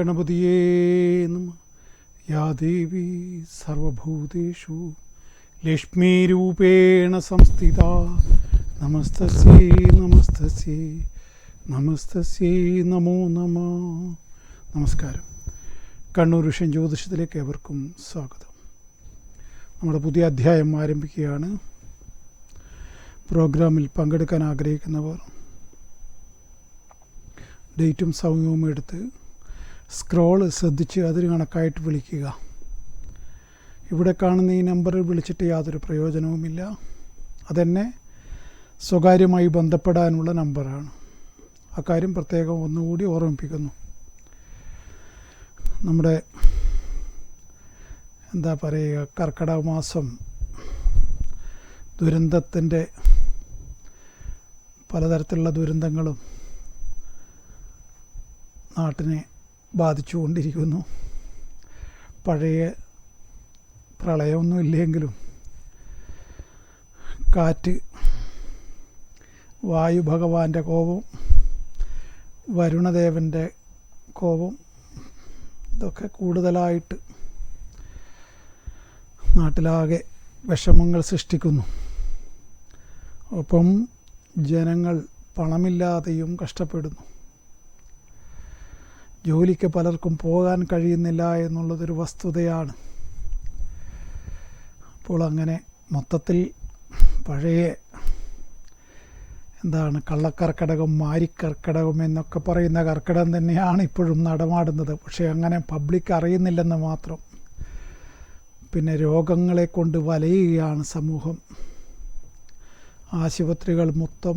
ഗണപതിയേ നമഃ. യാ ദേവി സർവഭൂതേഷു ലക്ഷ്മീരൂപേണ സംസ്ഥിതാ നമസ്തസ്യൈ നമസ്തസ്യൈ നമസ്തസ്യൈ നമോ നമഃ. നമസ്കാരം. കണ്ണൂർ വിഷൻ ജ്യോതിഷത്തിലേക്ക് ഏവർക്കും സ്വാഗതം. നമ്മുടെ പുതിയ അധ്യായം ആരംഭിക്കുകയാണ്. പ്രോഗ്രാമിൽ പങ്കെടുക്കാൻ ആഗ്രഹിക്കുന്നവർ ഡേറ്റും സമയവും എടുത്ത് സ്ക്രോൾ ശ്രദ്ധിച്ച് അതിന് കണക്കായിട്ട് വിളിക്കുക. ഇവിടെ കാണുന്ന ഈ നമ്പറിൽ വിളിച്ചിട്ട് യാതൊരു പ്രയോജനവുമില്ല. അതെന്നെ സ്വകാര്യമായി ബന്ധപ്പെടാനുള്ള നമ്പറാണ്. അക്കാര്യം പ്രത്യേകം ഒന്നുകൂടി ഓർമ്മിപ്പിക്കുന്നു. നമ്മുടെ എന്താ പറയുക, കർക്കിടക മാസം ദുരന്തത്തിൻ്റെ പലതരത്തിലുള്ള ദുരന്തങ്ങളും നാട്ടിനെ ബാധിച്ചുകൊണ്ടിരിക്കുന്നു. പഴയ പ്രളയമൊന്നും ഇല്ലെങ്കിലും കാറ്റ്, വായു ഭഗവാന്റെ കോപം, വരുണദേവൻ്റെ കോപം, ഇതൊക്കെ കൂടുതലായിട്ട് നാട്ടിലാകെ വിഷമങ്ങൾ സൃഷ്ടിക്കുന്നു. ഒപ്പം ജനങ്ങൾ പണമില്ലാതെയും കഷ്ടപ്പെടുന്നു. ജോലിക്ക് പലർക്കും പോകാൻ കഴിയുന്നില്ല എന്നുള്ളതൊരു വസ്തുതയാണ്. അപ്പോൾ അങ്ങനെ മൊത്തത്തിൽ പഴയ കള്ളക്കർക്കിടകം, മാരിക്കർക്കിടകം എന്നൊക്കെ പറയുന്ന കർക്കിടകം തന്നെയാണ് ഇപ്പോഴും നടമാടുന്നത്. പക്ഷേ അങ്ങനെ പബ്ലിക് അറിയുന്നില്ലെന്ന് മാത്രം. പിന്നെ രോഗങ്ങളെ കൊണ്ട് വലയുകയാണ് സമൂഹം. ആശുപത്രികൾ മൊത്തം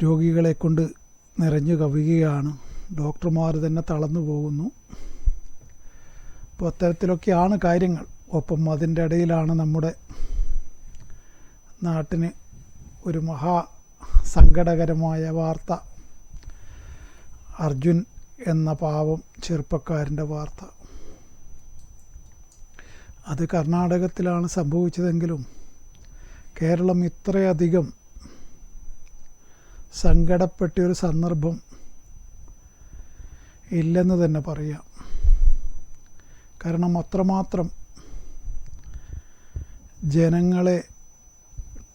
രോഗികളെ കൊണ്ട് നിറഞ്ഞു കവിയുകയാണ്. ഡോക്ടർമാർ തന്നെ തളർന്നു പോകുന്നു. അപ്പോൾ അത്തരത്തിലൊക്കെയാണ് കാര്യങ്ങൾ. ഒപ്പം അതിൻ്റെ ഇടയിലാണ് നമ്മുടെ നാട്ടിന് ഒരു മഹാ സങ്കടകരമായ വാർത്ത. അർജുൻ എന്ന പാവം ചെറുപ്പക്കാരൻ്റെ വാർത്ത. അത് കർണാടകത്തിലാണ് സംഭവിച്ചതെങ്കിലും കേരളം ഇത്രയധികം സങ്കടപ്പെട്ടൊരു സന്ദർഭം ഇല്ലെന്ന് തന്നെ പറയാം. കാരണം അത്രമാത്രം ജനങ്ങളെ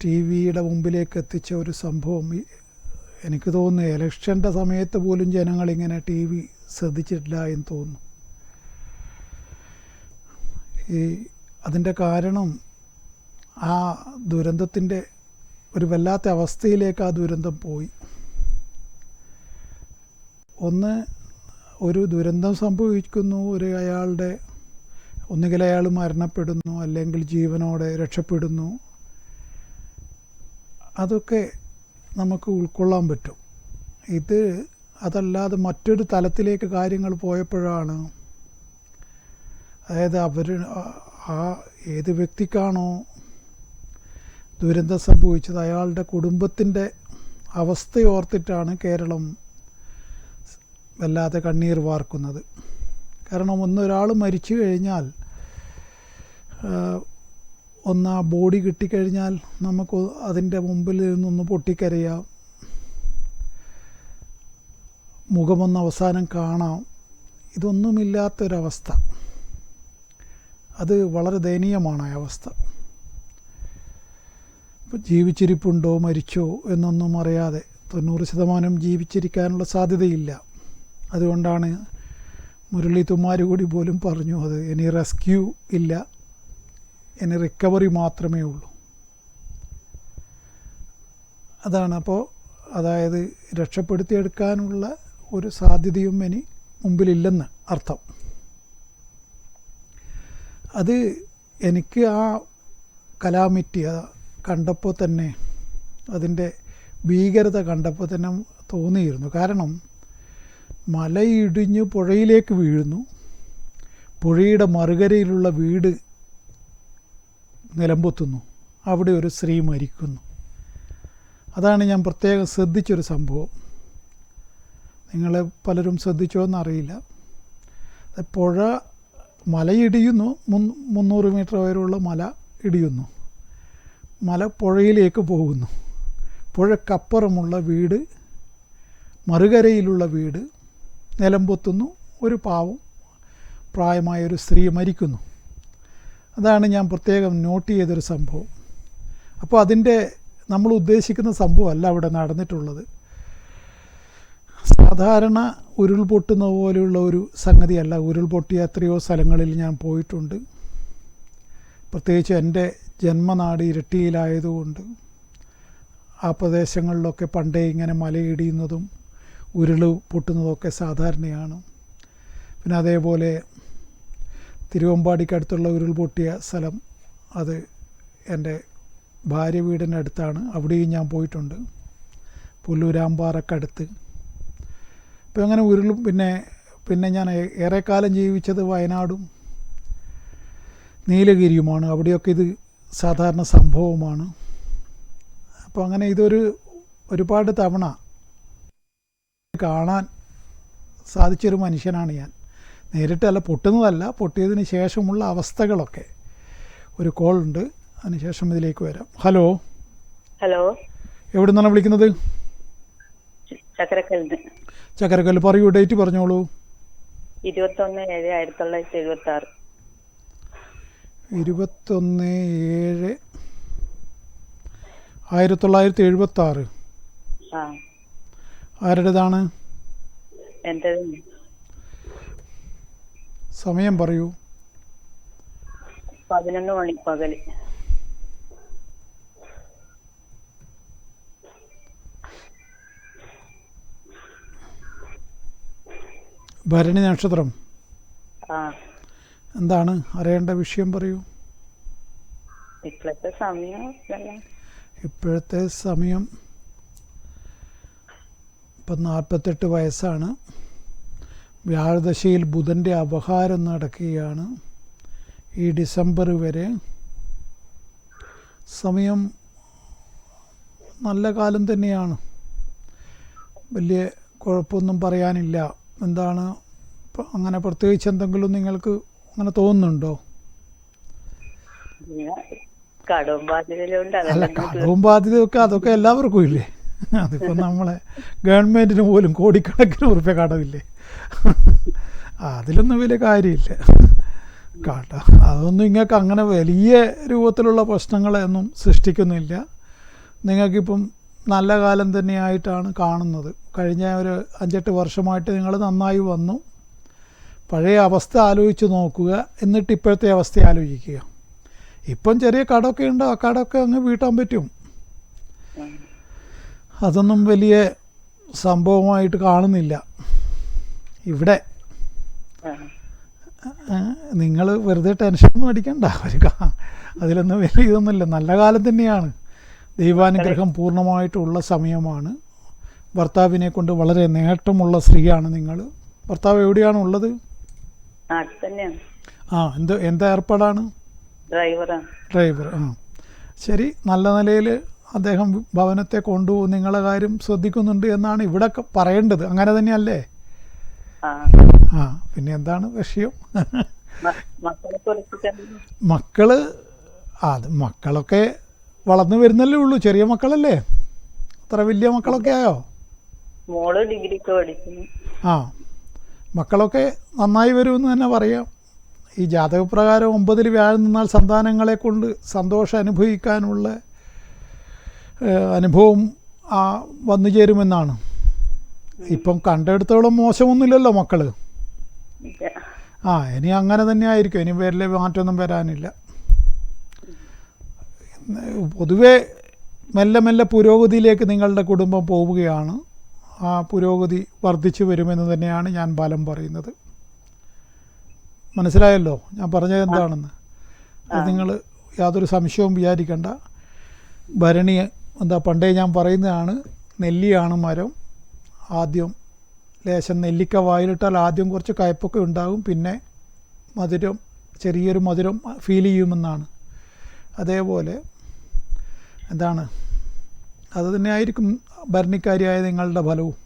ടി വിയുടെ മുമ്പിലേക്ക് എത്തിച്ച ഒരു സംഭവം. എനിക്ക് തോന്നുന്നു ഇലക്ഷൻ്റെ സമയത്ത് പോലും ജനങ്ങളിങ്ങനെ ടി വി ശ്രദ്ധിച്ചിട്ടില്ല എന്ന് തോന്നുന്നു. അതിൻ്റെ കാരണം ആ ദുരന്തത്തിൻ്റെ ഒരു വല്ലാത്ത അവസ്ഥയിലേക്ക് ആ ദുരന്തം പോയി. ഒരു ദുരന്തം സംഭവിക്കുന്നു, അയാളുടെ ഒന്നുകിൽ അയാൾ മരണപ്പെടുന്നു, അല്ലെങ്കിൽ ജീവനോടെ രക്ഷപ്പെടുന്നു. അതൊക്കെ നമുക്ക് ഉൾക്കൊള്ളാൻ പറ്റും. അതല്ലാതെ മറ്റൊരു തലത്തിലേക്ക് കാര്യങ്ങൾ പോയപ്പോഴാണ്, അതായത് ഏത് വ്യക്തിക്കാണോ ദുരന്തം സംഭവിച്ചത് അയാളുടെ കുടുംബത്തിൻ്റെ അവസ്ഥയോർത്തിട്ടാണ് കേരളം വല്ലാതെ കണ്ണീർ വാർക്കുന്നത്. കാരണം ഒരാൾ മരിച്ചു കഴിഞ്ഞാൽ, ആ ബോഡി കിട്ടിക്കഴിഞ്ഞാൽ നമുക്ക് അതിൻ്റെ മുമ്പിൽ നിന്നൊന്ന് പൊട്ടിക്കരയാം, മുഖമൊന്ന് അവസാനം കാണാം. ഇതൊന്നുമില്ലാത്തൊരവസ്ഥ. അത് വളരെ ദയനീയമാണ് ആ അവസ്ഥ. ഇപ്പോൾ ജീവിച്ചിരിപ്പുണ്ടോ മരിച്ചോ എന്നൊന്നും അറിയാതെ 90% ജീവിച്ചിരിക്കാനുള്ള സാധ്യതയില്ല. അതുകൊണ്ടാണ് മുരളി തുമ്മാർ കൂടി പോലും പറഞ്ഞു, അത് ഇനി റെസ്ക്യൂ ഇല്ല, ഇനി റിക്കവറി മാത്രമേ ഉള്ളൂ. അതാണ്. അപ്പോൾ അതായത് രക്ഷപ്പെടുത്തിയെടുക്കാനുള്ള ഒരു സാധ്യതയും ഇനി മുമ്പിലില്ലെന്ന് അർത്ഥം. അത് എനിക്ക് ആ കലാമിറ്റി കണ്ടപ്പോൾ തന്നെ, അതിൻ്റെ ഭീകരത കണ്ടപ്പോൾ തന്നെ തോന്നിയിരുന്നു. കാരണം മലയിടിഞ്ഞ് പുഴയിലേക്ക് വീഴുന്നു, പുഴയുടെ മറുകരയിലുള്ള വീട് നിലംപൊത്തുന്നു, അവിടെ ഒരു സ്ത്രീ മരിക്കുന്നു. അതാണ് ഞാൻ പ്രത്യേകം ശ്രദ്ധിച്ചൊരു സംഭവം. നിങ്ങൾ പലരും ശ്രദ്ധിച്ചോ എന്നറിയില്ല. പുഴ മലയിടിയുന്നു, 300 മീറ്റർ ഉയരമുള്ള മല ഇടിയുന്നു, മല പുഴയിലേക്ക് പോകുന്നു. പുഴക്കപ്പുറമുള്ള വീട്, മറുകരയിലുള്ള വീട് നിലം പൊത്തുന്നു, ഒരു പാവം പ്രായമായൊരു സ്ത്രീ മരിക്കുന്നു. അതാണ് ഞാൻ പ്രത്യേകം നോട്ട് ചെയ്തൊരു സംഭവം. അപ്പോൾ അതിൻ്റെ നമ്മൾ ഉദ്ദേശിക്കുന്ന സംഭവമല്ല അവിടെ നടന്നിട്ടുള്ളത്. സാധാരണ ഉരുൾപൊട്ടുന്ന പോലെയുള്ള ഒരു സംഗതിയല്ല. ഉരുൾപൊട്ടിയ എത്രയോ സ്ഥലങ്ങളിൽ ഞാൻ പോയിട്ടുണ്ട്. പ്രത്യേകിച്ച് എൻ്റെ ജന്മനാട് ഇരിട്ടിയിലായതുകൊണ്ട് ആ പ്രദേശങ്ങളിലൊക്കെ പണ്ടേ ഇങ്ങനെ മലയിടിയുന്നതും ഉരുൾ പൊട്ടുന്നതൊക്കെ സാധാരണയാണ്. പിന്നെ അതേപോലെ തിരുവമ്പാടിക്കടുത്തുള്ള ഉരുൾപൊട്ടിയ സ്ഥലം, അത് എൻ്റെ ഭാര്യ വീടിൻ്റെ അടുത്താണ്. അവിടെയും ഞാൻ പോയിട്ടുണ്ട്, പുല്ലൂരാമ്പാറക്കടുത്ത്. അപ്പോൾ അങ്ങനെ ഉരുളും പിന്നെ ഞാൻ ഏറെക്കാലം ജീവിച്ചത് വയനാടും നീലഗിരിയുമാണ്. അവിടെയൊക്കെ ഇത് സാധാരണ സംഭവമാണ്. അപ്പോൾ അങ്ങനെ ഒരുപാട് തവണ കാണാൻ സാധിച്ചൊരു മനുഷ്യനാണ് ഞാൻ. നേരിട്ടല്ല, പൊട്ടുന്നതല്ല, പൊട്ടിയതിന് ശേഷമുള്ള അവസ്ഥകളൊക്കെ. ഒരു കോൾ ഉണ്ട്, അതിനുശേഷം ഇതിലേക്ക് വരാം. ഹലോ. എവിടെ നിന്നാണ് വിളിക്കുന്നത്? ചക്കരക്കല്ല്. പറയൂ, ഡേറ്റ് പറഞ്ഞോളൂ. 21/7/1976. 21/7/1976. ആരുടേതാണ്? സമയം പറയൂ. 11 മണി പകല്. ഭരണി നക്ഷത്രം. എന്താണ് അറിയേണ്ട വിഷയം? പറയൂ. ഇപ്പോഴത്തെ സമയം ഇപ്പം 48 വയസ്സാണ്. വ്യാഴദശയിൽ ബുധൻ്റെ അപഹാരം നടക്കുകയാണ് ഈ ഡിസംബർ വരെ. സമയം നല്ല കാലം തന്നെയാണ്, വലിയ കുഴപ്പമൊന്നും പറയാനില്ല. എന്താണ് അങ്ങനെ പ്രത്യേകിച്ച് എന്തെങ്കിലും നിങ്ങൾക്ക് അങ്ങനെ തോന്നുന്നുണ്ടോ? അല്ല, കടവും ബാധ്യതയൊക്കെ അതൊക്കെ എല്ലാവർക്കും ഇല്ലേ? അതിപ്പോൾ നമ്മളെ ഗവൺമെൻറ്റിന് പോലും കോടിക്കണക്കിന് ഉറുപ്പ്യ കടമില്ലേ? അതിലൊന്നും വലിയ കാര്യമില്ല. അതൊന്നും നിങ്ങൾക്ക് അങ്ങനെ വലിയ രൂപത്തിലുള്ള പ്രശ്നങ്ങളൊന്നും സൃഷ്ടിക്കുന്നില്ല. നിങ്ങൾക്കിപ്പം നല്ല കാലം തന്നെയായിട്ടാണ് കാണുന്നത്. കഴിഞ്ഞ ഒരു 5-8 വർഷമായിട്ട് നിങ്ങൾ നന്നായി വന്നു. പഴയ അവസ്ഥ ആലോചിച്ച് നോക്കുക, എന്നിട്ട് ഇപ്പോഴത്തെ അവസ്ഥ ആലോചിക്കുക. ഇപ്പം ചെറിയ കടമൊക്കെ ഉണ്ട്, ആ കടമൊക്കെ അങ്ങ് വീട്ടാൻ പറ്റും. അതൊന്നും വലിയ സംഭവമായിട്ട് കാണുന്നില്ല ഇവിടെ. നിങ്ങൾ വെറുതെ ടെൻഷനൊന്നും അടിക്കണ്ട. അതിലൊന്നും വലിയ ഇതൊന്നുമില്ല. നല്ല കാലം തന്നെയാണ്. ദൈവാനുഗ്രഹം പൂർണ്ണമായിട്ടുള്ള സമയമാണ്. ഭർത്താവിനെ കൊണ്ട് വളരെ നേട്ടമുള്ള സ്ത്രീയാണ് നിങ്ങൾ. ഭർത്താവ് എവിടെയാണ് ഉള്ളത്? എന്താ ഏർപ്പാടാണ്? ഡ്രൈവർ. ശരി. നല്ല നിലയിൽ അദ്ദേഹം ഭവനത്തെ കൊണ്ടുപോകും, നിങ്ങളെ കാര്യം ശ്രദ്ധിക്കുന്നുണ്ട് എന്നാണ് ഇവിടെ പറയേണ്ടത്. അങ്ങനെ തന്നെയല്ലേ? പിന്നെ എന്താണ് വിഷയം? മക്കളൊക്കെ വളർന്നു വരുന്നല്ലേ ഉള്ളൂ. ചെറിയ മക്കളല്ലേ? അത്ര വലിയ മക്കളൊക്കെ ആയോ? മക്കളൊക്കെ നന്നായി വരുമെന്ന് തന്നെ പറയാം. ഈ ജാതകപ്രകാരം 9-ൽ വ്യാഴം നിന്നാൽ സന്താനങ്ങളെ കൊണ്ട് സന്തോഷം അനുഭവിക്കാനുള്ള അനുഭവം വന്നു ചേരുമെന്നാണ്. ഇപ്പം കണ്ടെടുത്തോളം മോശമൊന്നുമില്ലല്ലോ മക്കൾ. ഇനി അങ്ങനെ തന്നെ ആയിരിക്കും. ഇനി വലിയ മാറ്റമൊന്നും വരാനില്ല. പൊതുവെ മെല്ലെ മെല്ലെ പുരോഗതിയിലേക്ക് നിങ്ങളുടെ കുടുംബം പോവുകയാണ്. ആ പുരോഗതി വർദ്ധിച്ചു വരുമെന്ന് തന്നെയാണ് ഞാൻ ബലം പറയുന്നത്. മനസ്സിലായല്ലോ ഞാൻ പറഞ്ഞത് എന്താണെന്ന്? അത് നിങ്ങൾ യാതൊരു സംശയവും വിചാരിക്കണ്ട. ഭരണി പണ്ടേ ഞാൻ പറയുന്നതാണ്. നെല്ലിയാണ് മരം. ആദ്യം ലേശം നെല്ലിക്ക വായിലിട്ടാൽ ആദ്യം കുറച്ച് കയ്പ്പൊക്കെ ഉണ്ടാകും, പിന്നെ മധുരം, ചെറിയൊരു മധുരം ഫീൽ ചെയ്യുമെന്നാണ്. അതേപോലെ അത് തന്നെ ആയിരിക്കും ഭരണിക്കാരിയായ നിങ്ങളുടെ ഫലവും.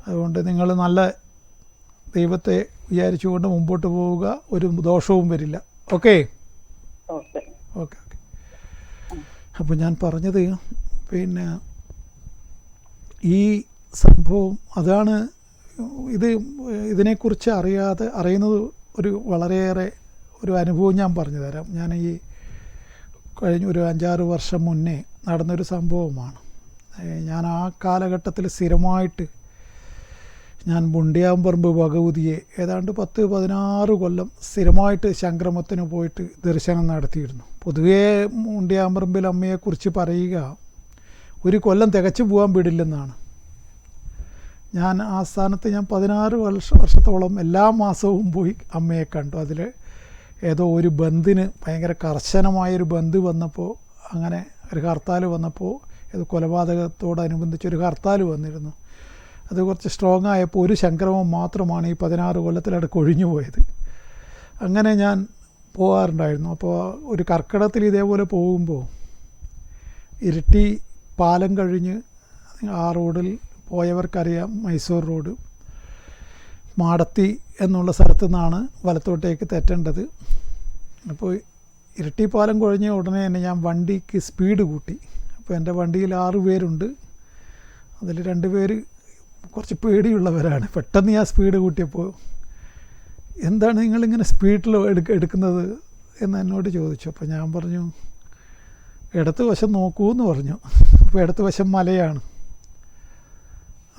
അതുകൊണ്ട് നിങ്ങൾ നല്ല ദൈവത്തെ വിചാരിച്ചുകൊണ്ട് മുമ്പോട്ട് പോവുക. ഒരു ദോഷവും വരില്ല. ഓക്കെ. അപ്പോൾ ഞാൻ പറഞ്ഞത് പിന്നെ ഈ സംഭവം അതാണ് ഇത് ഇതിനെക്കുറിച്ച് അറിയുന്നത് വളരെയേറെ ഒരു അനുഭവം ഞാൻ പറഞ്ഞു തരാം. ഞാൻ ഈ കഴിഞ്ഞ ഒരു 5-6 വർഷം മുന്നേ നടന്നൊരു സംഭവമാണ്. ഞാൻ ആ കാലഘട്ടത്തിൽ സ്ഥിരമായിട്ട് ഞാൻ മുണ്ടിയാമ്പറമ്പ് ഭഗവതിയെ ഏതാണ്ട് 10-16 കൊല്ലം സ്ഥിരമായിട്ട് സംക്രമത്തിന് പോയിട്ട് ദർശനം നടത്തിയിരുന്നു. പൊതുവേ മുണ്ടിയാമ്പറമ്പിൽ അമ്മയെക്കുറിച്ച് പറയുക ഒരു കൊല്ലം തികച്ചു പോകാൻ വിടില്ലെന്നാണ്. ഞാൻ ആ സ്ഥാനത്ത് ഞാൻ 16 വർഷത്തോളം എല്ലാ മാസവും പോയി അമ്മയെ കണ്ടു. അതിൽ ഏതോ ഒരു ബന്ദിന് ഭയങ്കര കർശനമായൊരു ബന്ദ് വന്നപ്പോൾ, അങ്ങനെ ഒരു ഹർത്താൽ വന്നപ്പോൾ, ഏതോ കൊലപാതകത്തോടനുബന്ധിച്ചൊരു ഹർത്താൽ വന്നിരുന്നു. അത് കുറച്ച് സ്ട്രോങ് ആയപ്പോൾ ഒരു സംക്രമം മാത്രമാണ് ഈ 16 കൊല്ലത്തിലവിടെ കൊഴിഞ്ഞു പോയത്. അങ്ങനെ ഞാൻ പോകാറുണ്ടായിരുന്നു. അപ്പോൾ ഒരു കർക്കിടത്തിൽ ഇതേപോലെ പോകുമ്പോൾ ഇരിട്ടി പാലം കഴിഞ്ഞ് ആ റോഡിൽ പോയവർക്കറിയാം, മൈസൂർ റോഡ് മാടത്തി എന്നുള്ള സ്ഥലത്തു നിന്നാണ് വലത്തോട്ടേക്ക് തെറ്റേണ്ടത്. അപ്പോൾ ഇരിട്ടി പാലം കഴിഞ്ഞ ഉടനെ തന്നെ ഞാൻ വണ്ടിക്ക് സ്പീഡ് കൂട്ടി. അപ്പോൾ എൻ്റെ വണ്ടിയിൽ 6 പേരുണ്ട്. അതിൽ 2 പേര് കുറച്ച് പേടിയുള്ളവരാണ്. പെട്ടെന്ന് ഞാൻ സ്പീഡ് കൂട്ടിയപ്പോൾ എന്താണ് നിങ്ങളിങ്ങനെ സ്പീഡിൽ എടുക്കുന്നത് എന്ന് എന്നോട് ചോദിച്ചു. അപ്പോൾ ഞാൻ പറഞ്ഞു ഇടത്ത് വശം നോക്കൂ എന്ന് പറഞ്ഞു. അപ്പോൾ ഇടത്ത് വശം മലയാണ്.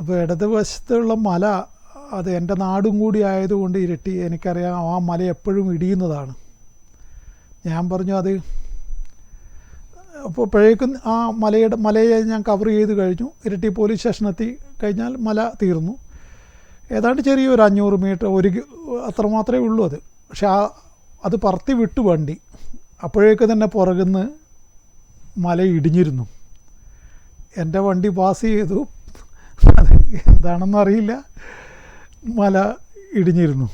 അപ്പോൾ ഇടത് വശത്തുള്ള മല അത് എൻ്റെ നാടും കൂടി ആയതുകൊണ്ട് ഇരട്ടി എനിക്കറിയാം ആ മല എപ്പോഴും ഇടിയുന്നതാണ്. ഞാൻ പറഞ്ഞു അത് അപ്പോഴേക്കും ആ മലയെ ഞാൻ കവർ ചെയ്ത് കഴിഞ്ഞു. ഇരട്ടി പോലീസ് സ്റ്റേഷനെത്തി കഴിഞ്ഞാൽ മല തീർന്നു. ഏതാണ്ട് ചെറിയൊരു 500 മീറ്റർ അത്രമാത്രമേ ഉള്ളൂ അത്. പക്ഷെ അത് പറത്തി വിട്ടു വണ്ടി. അപ്പോഴേക്ക് തന്നെ പുറകുന്ന് മല ഇടിഞ്ഞിരുന്നു. എൻ്റെ വണ്ടി പാസ് ചെയ്തു. അത് എന്താണെന്നറിയില്ല, മല ഇടിഞ്ഞിരുന്നു.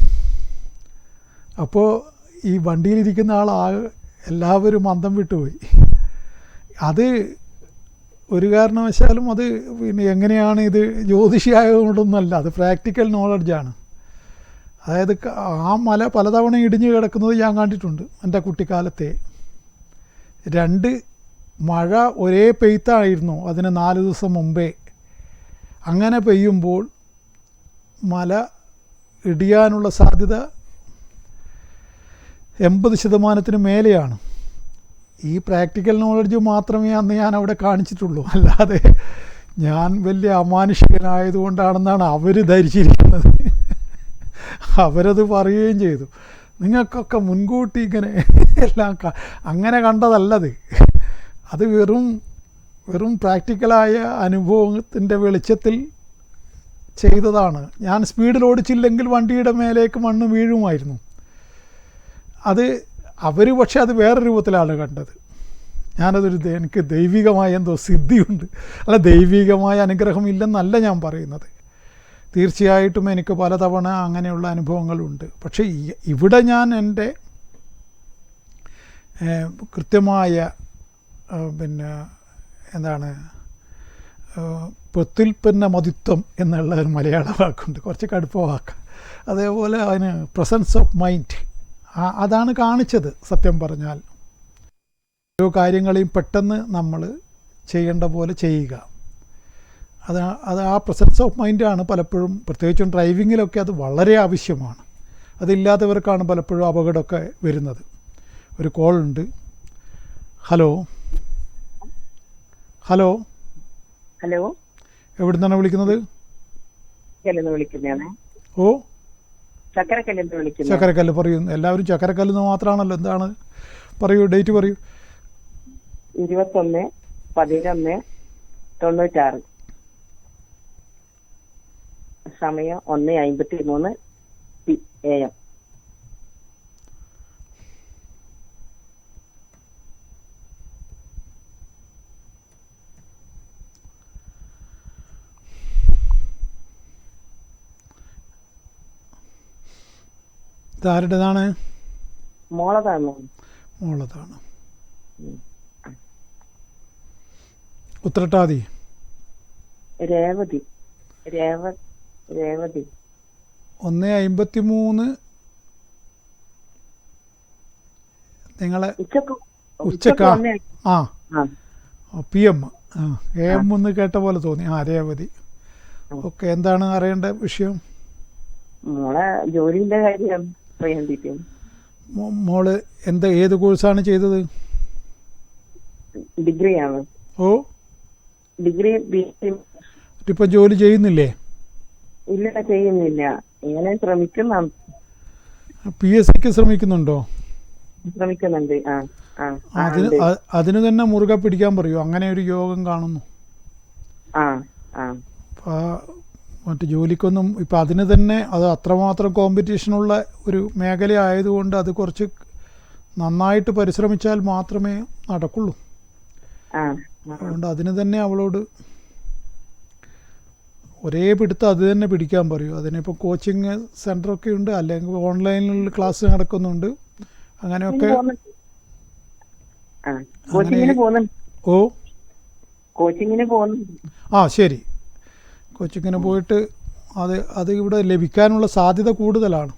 അപ്പോൾ ഈ വണ്ടിയിലിരിക്കുന്ന എല്ലാവരും അന്തം വിട്ടുപോയി. അത് ഒരു കാരണവശാലും അത് പിന്നെ എങ്ങനെയാണ് ഇത് ജ്യോതിഷിയായതുകൊണ്ടൊന്നുമല്ല, അത് പ്രാക്ടിക്കൽ നോളജാണ്. അതായത് ആ മല പലതവണ ഇടിഞ്ഞ് കിടക്കുന്നത് ഞാൻ കണ്ടിട്ടുണ്ട് എൻ്റെ കുട്ടിക്കാലത്തെ. 2 മഴ ഒരേ പെയ്ത്തായിരുന്നു അതിന് 4 ദിവസം മുമ്പേ. അങ്ങനെ പെയ്യുമ്പോൾ മല ഇടിയാനുള്ള സാധ്യത 80% മേലെയാണ്. ഈ പ്രാക്ടിക്കൽ നോളജ് മാത്രമേ അന്ന് ഞാൻ അവിടെ കാണിച്ചിട്ടുള്ളൂ. അല്ലാതെ ഞാൻ വലിയ അമാനുഷികനായതുകൊണ്ടാണെന്നാണ് അവർ ധരിച്ചിരിക്കുന്നത്. അവരത് പറയുകയും ചെയ്തു. നിങ്ങൾക്കൊക്കെ മുൻകൂട്ടി ഇങ്ങനെ എല്ലാം അങ്ങനെ കണ്ടതല്ലത്. അത് വെറും പ്രാക്ടിക്കലായ അനുഭവത്തിൻ്റെ വെളിച്ചത്തിൽ ചെയ്തതാണ്. ഞാൻ സ്പീഡിൽ ഓടിച്ചില്ലെങ്കിൽ വണ്ടിയുടെ മേലേക്ക് മണ്ണ് വീഴുമായിരുന്നു. അത് അവർ പക്ഷേ അത് വേറെ രൂപത്തിലാണ് കണ്ടത്. എനിക്ക് ദൈവികമായ എന്തോ സിദ്ധിയുണ്ട്, അല്ല ദൈവികമായ അനുഗ്രഹം ഇല്ലെന്നല്ല ഞാൻ പറയുന്നത്. തീർച്ചയായിട്ടും എനിക്ക് പലതവണ അങ്ങനെയുള്ള അനുഭവങ്ങളുണ്ട്. പക്ഷേ ഇവിടെ ഞാൻ എൻ്റെ കൃത്യമായ പിന്നെ എന്താണ് പ്രത്യുൽപ്പന്ന മതിത്വം എന്നുള്ള ഒരു മലയാള വാക്കുണ്ട്, കുറച്ച് കടുപ്പ വാക്ക്. അതേപോലെ അതിന് പ്രസൻസ് ഓഫ് മൈൻഡ് അതാണ് കാണിച്ചത്. സത്യം പറഞ്ഞാൽ ഓരോ കാര്യങ്ങളെയും പെട്ടെന്ന് നമ്മൾ ചെയ്യേണ്ട പോലെ ചെയ്യുക, അത് ആ പ്രസൻസ് ഓഫ് മൈൻഡാണ് പലപ്പോഴും, പ്രത്യേകിച്ചും ഡ്രൈവിങ്ങിലൊക്കെ അത് വളരെ ആവശ്യമാണ്. അതില്ലാത്തവർക്കാണ് പലപ്പോഴും അപകടമൊക്കെ വരുന്നത്. ഒരു കോളുണ്ട്. ഹലോ ഹലോ ഹലോ, എവിടെ നിന്നാണ് വിളിക്കുന്നത്? ഓ, ചക്കരക്കല്ല്. പറയൂ. എല്ലാവരും ചക്കരക്കല്ല് മാത്രമാണല്ലോ. എന്താണ് പറയൂ, ഡേറ്റ് പറയൂ. 21/11/96. സമയം 1:53 AM. ഇതാരുടേതാണ്? മോളതാണ്. ഉത്രട്ടാതി. രേവതി. 1:53. നിങ്ങളെ ഉച്ചക്കാ? ആ, PM. AM എന്ന് കേട്ട പോലെ തോന്നി. രേവതി. ഓക്കെ, എന്താണ് അറിയേണ്ട വിഷയം? മോളെ ജോലിന്റെ കാര്യം അറിയാൻ വേണ്ടിട്ട്. മോള് ഏത് കോഴ്സാണ് ചെയ്തത്? ഡിഗ്രിയാണ്. ഓ, ഡിഗ്രി ഇപ്പൊ ജോലി ചെയ്യുന്നില്ലേ? ഇല്ല, ചെയ്യുന്നില്ല. ഇങ്ങനെ ശ്രമിക്കുന്ന PSCക്ക് ശ്രമിക്കുന്നുണ്ടോ? ശ്രമിക്കുന്നുണ്ട്. അതിന് തന്നെ മുറുകെ പിടിക്കാൻ പറയൂ. അങ്ങനെ ഒരു യോഗം കാണുന്നു. മറ്റു ജോലിക്കൊന്നും ഇപ്പം അതിന് തന്നെ അത് അത്രമാത്രം കോമ്പറ്റീഷനുള്ള ഒരു മേഖല ആയതുകൊണ്ട് അത് കുറച്ച് നന്നായിട്ട് പരിശ്രമിച്ചാൽ മാത്രമേ നടക്കുള്ളൂ. അതുകൊണ്ട് അതിന് തന്നെ അവളോട് ഒരേ പിടുത്തം അത് തന്നെ പിടിക്കാൻ പറയൂ. അതിനിപ്പോൾ കോച്ചിങ് സെൻ്ററൊക്കെ ഉണ്ട്, അല്ലെങ്കിൽ ഓൺലൈനിൽ ക്ലാസ് നടക്കുന്നുണ്ട്. അങ്ങനെയൊക്കെ ഓ കോച്ചിങ്ങിന് പോകുന്നു. ശരി. കോച്ചിങ്ങിന് പോയിട്ട് അത് ഇവിടെ ലഭിക്കാനുള്ള സാധ്യത കൂടുതലാണ്.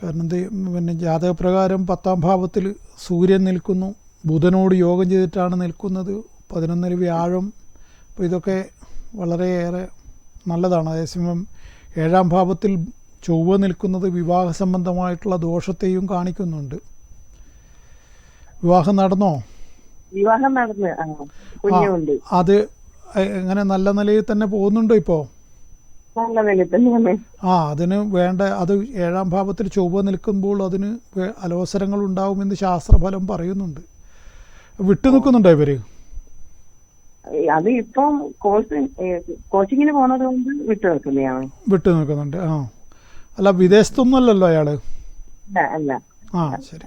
കാരണം പിന്നെ ജാതകപ്രകാരം 10ാം ഭാവത്തിൽ സൂര്യൻ നിൽക്കുന്നു, ബുധനോട് യോഗം ചെയ്തിട്ടാണ് നിൽക്കുന്നത്, 11ൽ വ്യാഴം. അപ്പോൾ ഇതൊക്കെ വളരെയേറെ നല്ലതാണ്. അതേസമയം 7ാം ഭാവത്തിൽ ചൊവ്വ നിൽക്കുന്നത് വിവാഹ സംബന്ധമായിട്ടുള്ള ദോഷത്തെയും കാണിക്കുന്നുണ്ട്. വിവാഹം നടന്നോ? വിവാഹം നടന്ന് അത് എങ്ങനെ നല്ല നിലയിൽ തന്നെ പോകുന്നുണ്ടോ ഇപ്പോൾ? നല്ല നിലയിൽ തന്നെയാണ്. അതിന് വേണ്ട അത് 7ാം ഭാവത്തിൽ ചൊവ്വ നിൽക്കുമ്പോൾ അതിന് അലോസരങ്ങൾ ഉണ്ടാവുമെന്ന് ശാസ്ത്രഫലം പറയുന്നുണ്ട്. വിട്ടു നിൽക്കുന്നുണ്ടോ ഇവര്? അത് ഇപ്പം കോച്ചിങ്ങിന് പോകുന്നത് കൊണ്ട് വിട്ടു നിൽക്കുന്നുണ്ട്. അല്ല, വിദേശത്തൊന്നും അല്ലല്ലോ അയാള്? അല്ല. ശരി.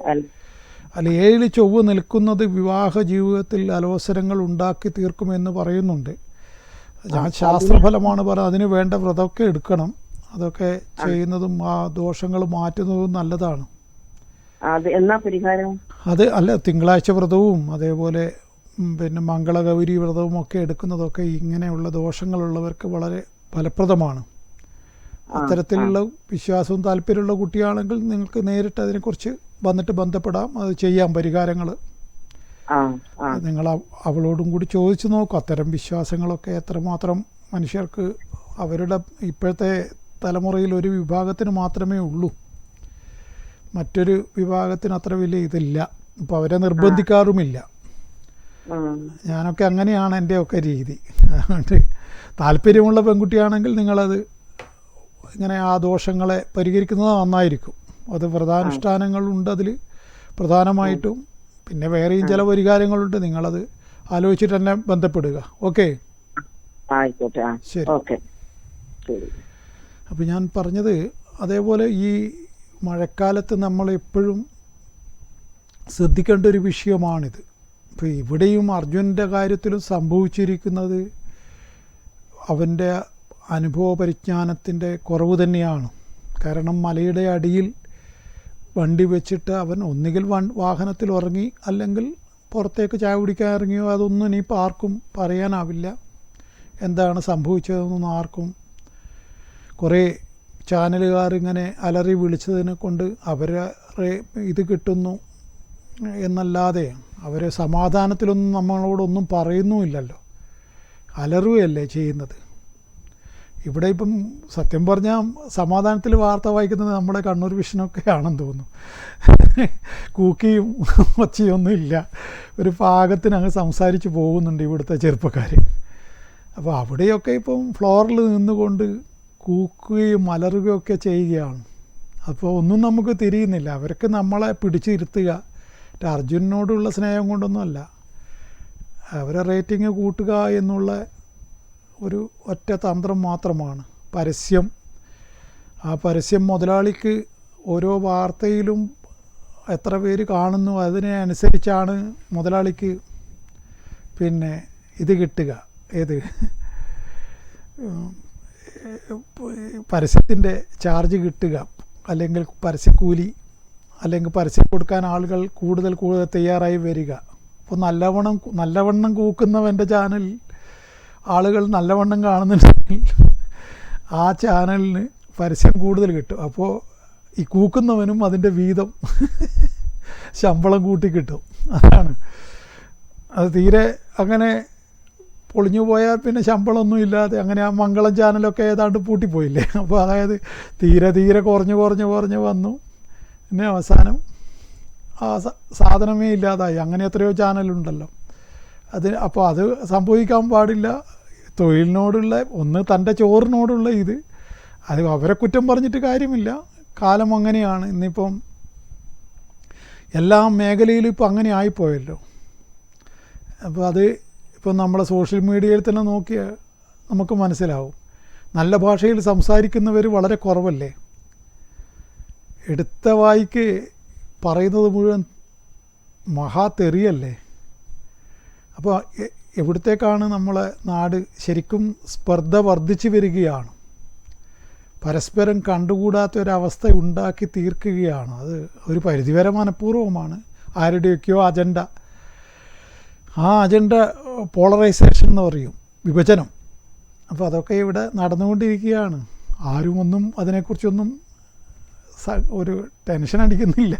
അല്ല, 7ൽ ചൊവ്വ നിൽക്കുന്നത് വിവാഹ ജീവിതത്തിൽ അലോസരങ്ങൾ ഉണ്ടാക്കി തീർക്കുമെന്ന് പറയുന്നുണ്ട്. ഞാൻ ശാസ്ത്രഫലമാണ് പറയുന്നത്. അതിന് വേണ്ട വ്രതമൊക്കെ എടുക്കണം. അതൊക്കെ ചെയ്യുന്നതും ആ ദോഷങ്ങൾ മാറ്റുന്നതും നല്ലതാണ്. അത് അല്ല, തിങ്കളാഴ്ച വ്രതവും അതേപോലെ പിന്നെ മംഗളഗൗരി വ്രതവും ഒക്കെ എടുക്കുന്നതൊക്കെ ഇങ്ങനെയുള്ള ദോഷങ്ങളുള്ളവർക്ക് വളരെ ഫലപ്രദമാണ്. അത്തരത്തിലുള്ള വിശ്വാസവും താല്പര്യമുള്ള കുട്ടിയാണെങ്കിൽ നിങ്ങൾക്ക് നേരിട്ട് അതിനെക്കുറിച്ച് വന്നിട്ട് ബന്ധപ്പെടാം. അത് ചെയ്യാം, പരിഹാരങ്ങൾ. നിങ്ങൾ അവളോടും കൂടി ചോദിച്ചു നോക്കും. അത്തരം വിശ്വാസങ്ങളൊക്കെ എത്രമാത്രം മനുഷ്യർക്ക് അവരുടെ ഇപ്പോഴത്തെ തലമുറയിൽ ഒരു വിഭാഗത്തിന് മാത്രമേ ഉള്ളൂ. മറ്റൊരു വിഭാഗത്തിന് അത്ര വലിയ ഇതില്ല. അപ്പോൾ അവരെ നിർബന്ധിക്കാറുമില്ല. ഞാനൊക്കെ അങ്ങനെയാണ് എൻ്റെയൊക്കെ രീതി. അതുകൊണ്ട് താല്പര്യമുള്ള പെൺകുട്ടിയാണെങ്കിൽ നിങ്ങളത് ഇങ്ങനെ ആ ദോഷങ്ങളെ പരിഹരിക്കുന്നത് നന്നായിരിക്കും. അത് വ്രതാനുഷ്ഠാനങ്ങളുണ്ട് അതിൽ പ്രധാനമായിട്ടും. പിന്നെ വേറെയും ചില പരിഹാരങ്ങളുണ്ട്. നിങ്ങളത് ആലോചിച്ചിട്ട് തന്നെ ബന്ധപ്പെടുക. ഓക്കെ, ശരി. അപ്പം ഞാൻ പറഞ്ഞത് അതേപോലെ ഈ മഴക്കാലത്ത് നമ്മൾ എപ്പോഴും ശ്രദ്ധിക്കേണ്ട ഒരു വിഷയമാണിത്. ഇപ്പോൾ ഇവിടെയും അർജുനൻ്റെ കാര്യത്തിലും സംഭവിച്ചിരിക്കുന്നത് അവൻ്റെ അനുഭവ പരിജ്ഞാനത്തിൻ്റെ കുറവ് തന്നെയാണ്. കാരണം മലയുടെ അടിയിൽ വണ്ടി വെച്ചിട്ട് അവൻ ഒന്നുകിൽ വാഹനത്തിൽ ഉറങ്ങി, അല്ലെങ്കിൽ പുറത്തേക്ക് ചായ കുടിക്കാൻ ഇറങ്ങിയോ, അതൊന്നും ഇനിയിപ്പോൾ ആർക്കും പറയാനാവില്ല. എന്താണ് സംഭവിച്ചതെന്നൊന്നും ആർക്കും. കുറേ ചാനലുകാർ ഇങ്ങനെ അലറി വിളിച്ചതിനെ കൊണ്ട് അവരെ ഇത് കിട്ടുന്നു എന്നല്ലാതെ അവരെ സമാധാനത്തിലൊന്നും നമ്മളോടൊന്നും പറയുന്നുമില്ലല്ലോ. അലറുകയല്ലേ ചെയ്യുന്നത്. ഇവിടെ ഇപ്പം സത്യം പറഞ്ഞാൽ സമാധാനത്തിൽ വാർത്ത വായിക്കുന്നത് നമ്മുടെ കണ്ണൂർ വിഷനൊക്കെ ആണെന്ന് തോന്നുന്നു. കൂക്കിയും ഒച്ചയൊന്നും ഇല്ല, ഒരു പാകത്തിന് അങ്ങ് സംസാരിച്ച് പോകുന്നുണ്ട് ഇവിടുത്തെ ചെറുപ്പക്കാർ. അപ്പോൾ അവിടെയൊക്കെ ഇപ്പം ഫ്ലോറിൽ നിന്നുകൊണ്ട് കൂക്കുകയും അലറുകയൊക്കെ ചെയ്യുകയാണ്. അപ്പോൾ ഒന്നും നമുക്ക് തിരിയുന്നില്ല. അവർക്ക് നമ്മളെ പിടിച്ചിരുത്തുക. അർജുനോടുള്ള സ്നേഹം കൊണ്ടൊന്നുമല്ല, അവരെ റേറ്റിംഗ് കൂട്ടുക എന്നുള്ള ഒരു ഒറ്റ തന്ത്രം മാത്രമാണ്. പരസ്യം. ആ പരസ്യം മുതലാളിക്ക് ഓരോ വാർത്തയിലും എത്ര പേര് കാണുന്നു അതിനെ അനുസരിച്ചാണ് മുതലാളിക്ക് പിന്നെ ഇത് കിട്ടുക. ഏത് പരസ്യത്തിൻ്റെ ചാർജ് കിട്ടുക, അല്ലെങ്കിൽ പരസ്യക്കൂലി, അല്ലെങ്കിൽ പരസ്യം കൊടുക്കാൻ ആളുകൾ കൂടുതൽ തയ്യാറായി വരിക. അപ്പോൾ നല്ലവണ്ണം കൂക്കുന്നവൻ്റെ ചാനൽ ആളുകൾ നല്ലവണ്ണം കാണുന്നുണ്ടെങ്കിൽ ആ ചാനലിന് പരസ്യം കൂടുതൽ കിട്ടും. അപ്പോൾ ഈ കൂക്കുന്നവനും അതിൻ്റെ വീതം ശമ്പളം കൂട്ടി കിട്ടും. അതാണ് അത്. തീരെ അങ്ങനെ പൊളിഞ്ഞു പോയാൽ പിന്നെ ശമ്പളമൊന്നും ഇല്ലാതെ അങ്ങനെ ആ മംഗളം ചാനലൊക്കെ ഏതാണ്ട് പൂട്ടിപ്പോയില്ലേ. അപ്പോൾ അതായത് തീരെ തീരെ കുറഞ്ഞ് വന്നു. പിന്നെ അവസാനം ആ സാധനമേ ഇല്ലാതായി. അങ്ങനെ എത്രയോ ചാനലുണ്ടല്ലോ. അപ്പോൾ അത് സംഭവിക്കാൻ പാടില്ല. തൊഴിലിനോടുള്ള ഒന്ന് തൻ്റെ ചോറിനോടുള്ള ഇത്, അത് അവരെ കുറ്റം പറഞ്ഞിട്ട് കാര്യമില്ല. കാലം അങ്ങനെയാണ്. ഇന്നിപ്പം എല്ലാ മേഖലയിലും ഇപ്പം അങ്ങനെ ആയിപ്പോയല്ലോ. അപ്പോൾ അത് ഇപ്പം നമ്മളെ സോഷ്യൽ മീഡിയയിൽ തന്നെ നോക്കിയാൽ നമുക്ക് മനസ്സിലാവും. നല്ല ഭാഷയിൽ സംസാരിക്കുന്നവർ വളരെ കുറവല്ലേ. എടുത്ത വായിക്ക് പറയുന്നത് മുഴുവൻ മഹാ തെറിയല്ലേ. അപ്പോൾ എവിടത്തേക്കാണ് നമ്മളെ നാട് ശരിക്കും സ്പർദ്ധ വർദ്ധിച്ചു വരികയാണ്. പരസ്പരം കണ്ടുകൂടാത്തൊരവസ്ഥ ഉണ്ടാക്കി തീർക്കുകയാണ്. അത് ഒരു പരിധിവരെ മനഃപൂർവ്വമാണ്. ആരുടെയൊക്കെയോ അജണ്ട. ആ അജണ്ട പോളറൈസേഷൻ എന്ന് പറയും, വിഭജനം. അപ്പോൾ അതൊക്കെ ഇവിടെ നടന്നുകൊണ്ടിരിക്കുകയാണ്. ആരും ഒന്നും അതിനെക്കുറിച്ചൊന്നും ഒരു ടെൻഷൻ അടിക്കുന്നില്ല.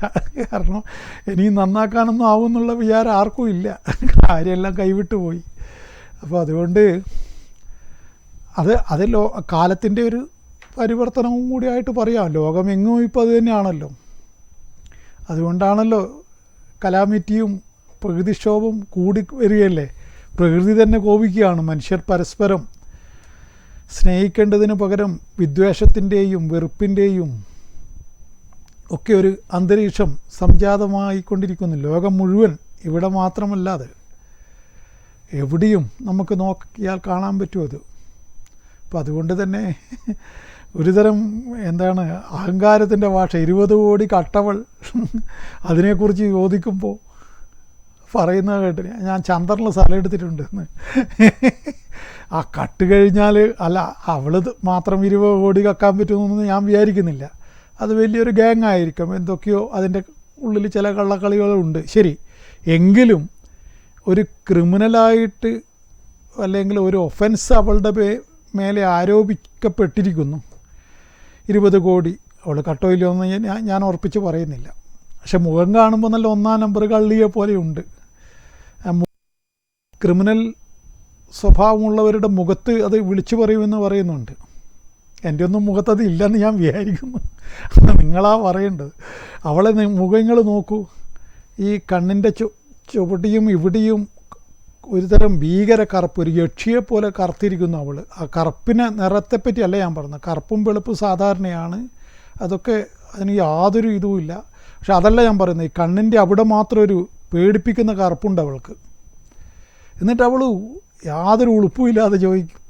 കാരണം ഇനിയും നന്നാക്കാനൊന്നും ആവുമെന്നുള്ള വിചാരം ആർക്കും ഇല്ല. കാര്യമെല്ലാം കൈവിട്ടു പോയി. അപ്പോൾ അതുകൊണ്ട് അത് കാലത്തിൻ്റെ ഒരു പരിവർത്തനവും കൂടിയായിട്ട് പറയാം. ലോകമെങ്ങും ഇപ്പോൾ അത് തന്നെയാണല്ലോ. അതുകൊണ്ടാണല്ലോ കലാമിറ്റിയും പ്രകൃതിക്ഷോഭം കൂടി വരികയല്ലേ. പ്രകൃതി തന്നെ കോപിക്കുകയാണ്. മനുഷ്യർ പരസ്പരം സ്നേഹിക്കേണ്ടതിന് പകരം വിദ്വേഷത്തിൻ്റെയും വെറുപ്പിൻ്റെയും ഒക്കെ ഒരു അന്തരീക്ഷം സംജാതമായിക്കൊണ്ടിരിക്കുന്നു. ലോകം മുഴുവൻ, ഇവിടെ മാത്രമല്ലാതെ എവിടെയും നമുക്ക് നോക്കിയാൽ കാണാൻ പറ്റും അത്. അപ്പം അതുകൊണ്ട് തന്നെ ഒരുതരം എന്താണ് അഹങ്കാരത്തിൻ്റെ ഭാഷ. 20 കോടി കട്ടവൾ അതിനെക്കുറിച്ച് ചോദിക്കുമ്പോൾ പറയുന്നത് കേട്ടില്ല. ഞാൻ ചന്ദ്രനിൽ സ്ഥലം എടുത്തിട്ടുണ്ടെന്ന്. ആ കട്ട് കഴിഞ്ഞാൽ അല്ല അവൾ മാത്രം 20 കോടി കക്കാൻ പറ്റുമെന്നൊന്നും ഞാൻ വിചാരിക്കുന്നില്ല. അത് വലിയൊരു ഗ്യാങ് ആയിരിക്കും. എന്തൊക്കെയോ അതിൻ്റെ ഉള്ളിൽ ചില കള്ളക്കളികളുണ്ട്. ശരി, എങ്കിലും ഒരു ക്രിമിനലായിട്ട് അല്ലെങ്കിൽ ഒരു ഒഫൻസ് അവളുടെ മേലെ ആരോപിക്കപ്പെട്ടിരിക്കുന്നു. 20 കോടി അവൾ കട്ടോ ഇല്ലയോ എന്ന് ഞാൻ ഉറപ്പിച്ച് പറയുന്നില്ല. പക്ഷെ മുഖം കാണുമ്പോൾ നല്ല 1-ാം നമ്പർ കള്ളിയെ പോലെയുണ്ട്. ക്രിമിനൽ സ്വഭാവമുള്ളവരുടെ മുഖത്ത് അത് വിളിച്ചു പറയുമെന്ന് പറയുന്നുണ്ട്. എൻ്റെ ഒന്നും മുഖത്തത് ഇല്ലെന്ന് ഞാൻ വിചാരിക്കുന്നു. നിങ്ങളാ പറയേണ്ടത്. അവളെ മുഖങ്ങൾ നോക്കൂ. ഈ കണ്ണിൻ്റെ ചുവടിയും ഇവിടെയും ഒരുതരം ഭീകര കറുപ്പ്, ഒരു യക്ഷിയെപ്പോലെ കറുത്തിരിക്കുന്നു അവൾ. ആ കറുപ്പിനെ നിറത്തെപ്പറ്റി അല്ല ഞാൻ പറഞ്ഞത്. കറുപ്പും വെളുപ്പും സാധാരണയാണ്. അതൊക്കെ അതിന് യാതൊരു ഇതുമില്ല. പക്ഷെ അതല്ല ഞാൻ പറയുന്നത്. ഈ കണ്ണിൻ്റെ അവിടെ മാത്രം ഒരു പേടിപ്പിക്കുന്ന കറുപ്പുണ്ട് അവൾക്ക്. എന്നിട്ട് അവൾ യാതൊരു ഉളുപ്പുമില്ലാതെ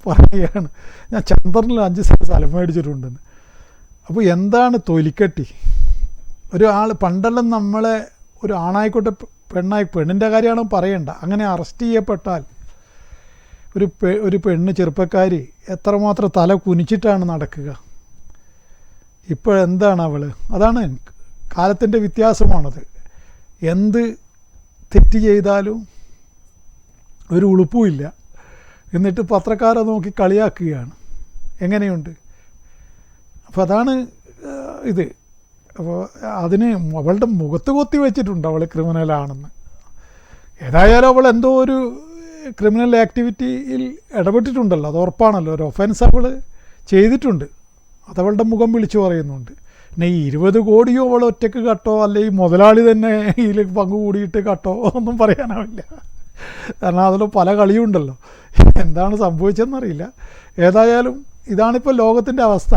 പറയുകയാണ്, ഞാൻ ചന്ദ്രനിൽ 5 സ്ഥലം മേടിച്ചിട്ടുണ്ടെന്ന്. അപ്പോൾ എന്താണ് തൊലിക്കട്ടി? ഒരാൾ പണ്ടെല്ലാം നമ്മളെ ഒരു ആണായിക്കോട്ടെ പെണ്ണിൻ്റെ കാര്യമാണ് പറയണ്ട, അങ്ങനെ അറസ്റ്റ് ചെയ്യപ്പെട്ടാൽ ഒരു പെണ്ണ് ചെറുപ്പക്കാരി എത്രമാത്രം തല കുനിച്ചിട്ടാണ് നടക്കുക. ഇപ്പോഴെന്താണ് അവൾ? അതാണ് കാലത്തിൻ്റെ വ്യത്യാസമാണത്. എന്ത് തെറ്റ് ചെയ്താലും ഒരു ഉളുപ്പുമില്ല. എന്നിട്ട് പത്രക്കാരെ നോക്കി കളിയാക്കുകയാണ്. എങ്ങനെയുണ്ട്? അപ്പോൾ അതാണ് ഇത്. അപ്പോൾ അതിന് അവളുടെ മുഖത്ത് കൊത്തി വെച്ചിട്ടുണ്ട് അവൾ ക്രിമിനലാണെന്ന്. ഏതായാലും അവൾ എന്തോ ഒരു ക്രിമിനൽ ആക്ടിവിറ്റിയിൽ ഇടപെട്ടിട്ടുണ്ടല്ലോ, അത് ഉറപ്പാണല്ലോ. ഒരു ഒഫൻസ് അവൾ ചെയ്തിട്ടുണ്ട്, അതവളുടെ മുഖം വിളിച്ചു പറയുന്നുണ്ട്. പിന്നെ ഈ 20 കോടിയോ അവൾ ഒറ്റയ്ക്ക് കട്ടോ അല്ലെങ്കിൽ മുതലാളി തന്നെ ഇതിൽ പങ്കു കൂടിയിട്ട് കട്ടോ ഒന്നും പറയാനാവില്ല. കാരണം അതിൽ പല കളിയുണ്ടല്ലോ. എന്താണ് സംഭവിച്ചതെന്നറിയില്ല. ഏതായാലും ഇതാണിപ്പോൾ ലോകത്തിൻ്റെ അവസ്ഥ.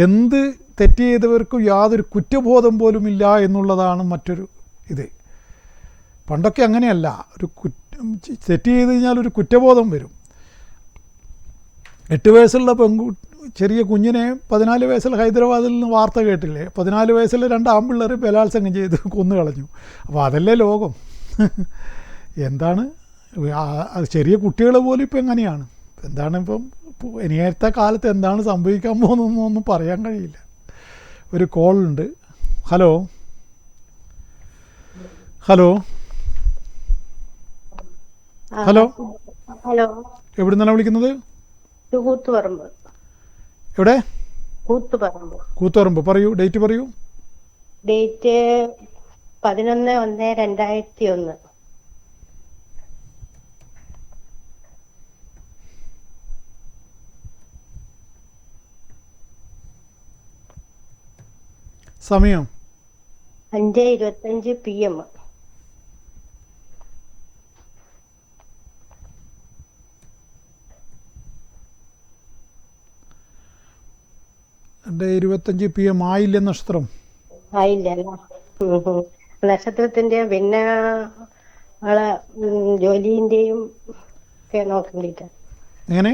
എന്ത് തെറ്റ് ചെയ്തവർക്കും യാതൊരു കുറ്റബോധം പോലും ഇല്ല എന്നുള്ളതാണ് മറ്റൊരു ഇത്. പണ്ടൊക്കെ അങ്ങനെയല്ല. തെറ്റ് ചെയ്ത് കഴിഞ്ഞാൽ ഒരു കുറ്റബോധം വരും. 8 വയസ്സുള്ള ചെറിയ കുഞ്ഞിനെ 14 വയസ്സിൽ ഹൈദരാബാദിൽ നിന്ന് വാർത്ത കേട്ടില്ലേ? 14 വയസ്സിൽ 2 ആൺപിള്ളേർ ബലാത്സംഗം ചെയ്ത് കൊന്നു കളഞ്ഞു. അപ്പോൾ അതല്ലേ ലോകം. എന്താണ് അത്? ചെറിയ കുട്ടികൾ പോലും ഇപ്പം എങ്ങനെയാണ്? എന്താണ് ഇപ്പം ഇനിയത്തെ കാലത്ത് എന്താണ് സംഭവിക്കാൻ പോകുന്നതെന്നൊന്നും പറയാൻ കഴിയില്ല. ഒരു കോളുണ്ട്. ഹലോ ഹലോ ഹലോ ഹലോ, എവിടെ നിന്നാണ് വിളിക്കുന്നത്? കൂത്തുപറമ്പ്. എവിടെ? കൂത്തുപറമ്പ്. കൂത്തുപറമ്പ്. പറയൂ, ഡേറ്റ് പറയൂ. ഡേറ്റ് 11/1/2001. സമയം 5:25 PM. എൻ്റെ 25 PM ആയില്യ നക്ഷത്രം. ആയില്ലല്ലോ. നക്ഷത്രത്തിന്റെ പിന്നെ ആളെ ജോലിന്റെയും ഒക്കെ നോക്കേണ്ടിട്ട്. എങ്ങനെ?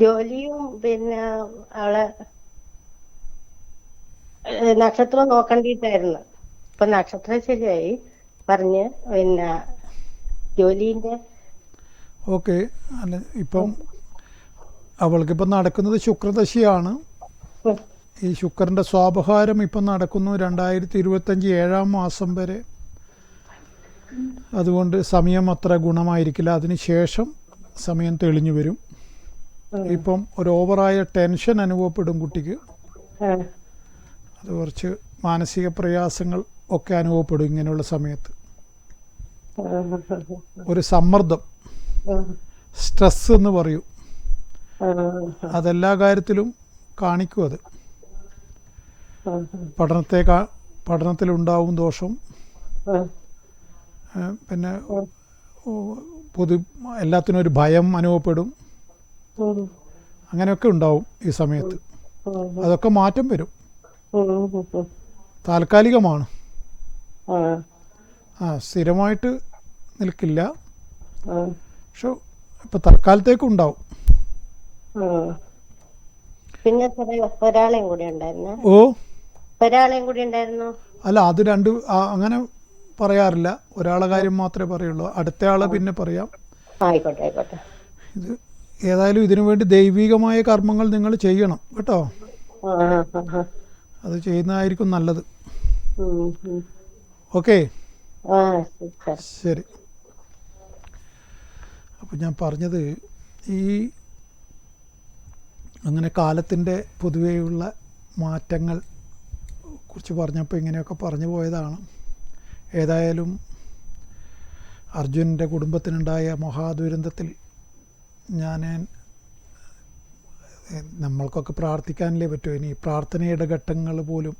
ജോലിയും പിന്നെ ആളെ നക്ഷത്രം നോക്കേണ്ടിട്ടായിരുന്നു. ഇപ്പൊ നക്ഷത്രം ശരിയായി പറഞ്ഞ് പിന്നെ ജോലിന്റെ. ഓക്കെ. അല്ല, ഇപ്പം അവൾക്കിപ്പം നടക്കുന്നത് ശുക്രദശയാണ്. ഉം. ഈ ശുക്രൻ്റെ സ്വാപഹാരം ഇപ്പം നടക്കുന്നു 2025 7-ാം മാസം വരെ. അതുകൊണ്ട് സമയം അത്ര ഗുണമായിരിക്കില്ല. അതിനുശേഷം സമയം തെളിഞ്ഞു വരും. ഇപ്പം ഒരു ഓവറായ ടെൻഷൻ അനുഭവപ്പെടും കുട്ടിക്ക്. അത് കുറച്ച് മാനസിക പ്രയാസങ്ങൾ ഒക്കെ അനുഭവപ്പെടും ഇങ്ങനെയുള്ള സമയത്ത്. ഒരു സമ്മർദ്ദം, സ്ട്രെസ് എന്ന് പറയും, അതെല്ലാ കാര്യത്തിലും കാണിക്കും. അത് പഠനത്തിലുണ്ടാവും ദോഷം. പിന്നെ എല്ലാത്തിനും ഒരു ഭയം അനുഭവപ്പെടും. അങ്ങനെയൊക്കെ ഉണ്ടാവും ഈ സമയത്ത്. അതൊക്കെ മാറ്റം വരും. താൽക്കാലികമാണ്. സ്ഥിരമായിട്ട് നിൽക്കില്ല. പക്ഷെ ഇപ്പം തൽക്കാലത്തേക്കും ഉണ്ടാവും. പിന്നെ ഒരാളെയും കൂടി ഉണ്ടായിരുന്നു. ഒരാളെയും കൂടി ഉണ്ടായിരുന്നു. അല്ല, അത് രണ്ട് അങ്ങനെ പറയാറില്ല. ഒരാളെ കാര്യം മാത്രമേ പറയുള്ളൂ. അടുത്ത ആളെ പിന്നെ പറയാം. ആയിക്കോട്ടെ ആയിക്കോട്ടെ. ഇത് ഏതായാലും ഇതിനു വേണ്ടി ദൈവികമായ കർമ്മങ്ങൾ നിങ്ങൾ ചെയ്യണം കേട്ടോ. അത് ചെയ്യുന്നതായിരിക്കും നല്ലത്. ഓക്കെ, ശരി. അപ്പം ഞാൻ പറഞ്ഞത് ഈ അങ്ങനെ കാലത്തിൻ്റെ പൊതുവെയുള്ള മാറ്റങ്ങൾ കുറിച്ച് പറഞ്ഞപ്പോൾ ഇങ്ങനെയൊക്കെ പറഞ്ഞു പോയതാണ്. ഏതായാലും അർജുനൻ്റെ കുടുംബത്തിനുണ്ടായ മഹാദുരന്തത്തിൽ നമ്മൾക്കൊക്കെ പ്രാർത്ഥിക്കാനല്ലേ പറ്റൂ. ഇനി പ്രാർത്ഥനയുടെ ഘട്ടങ്ങൾ പോലും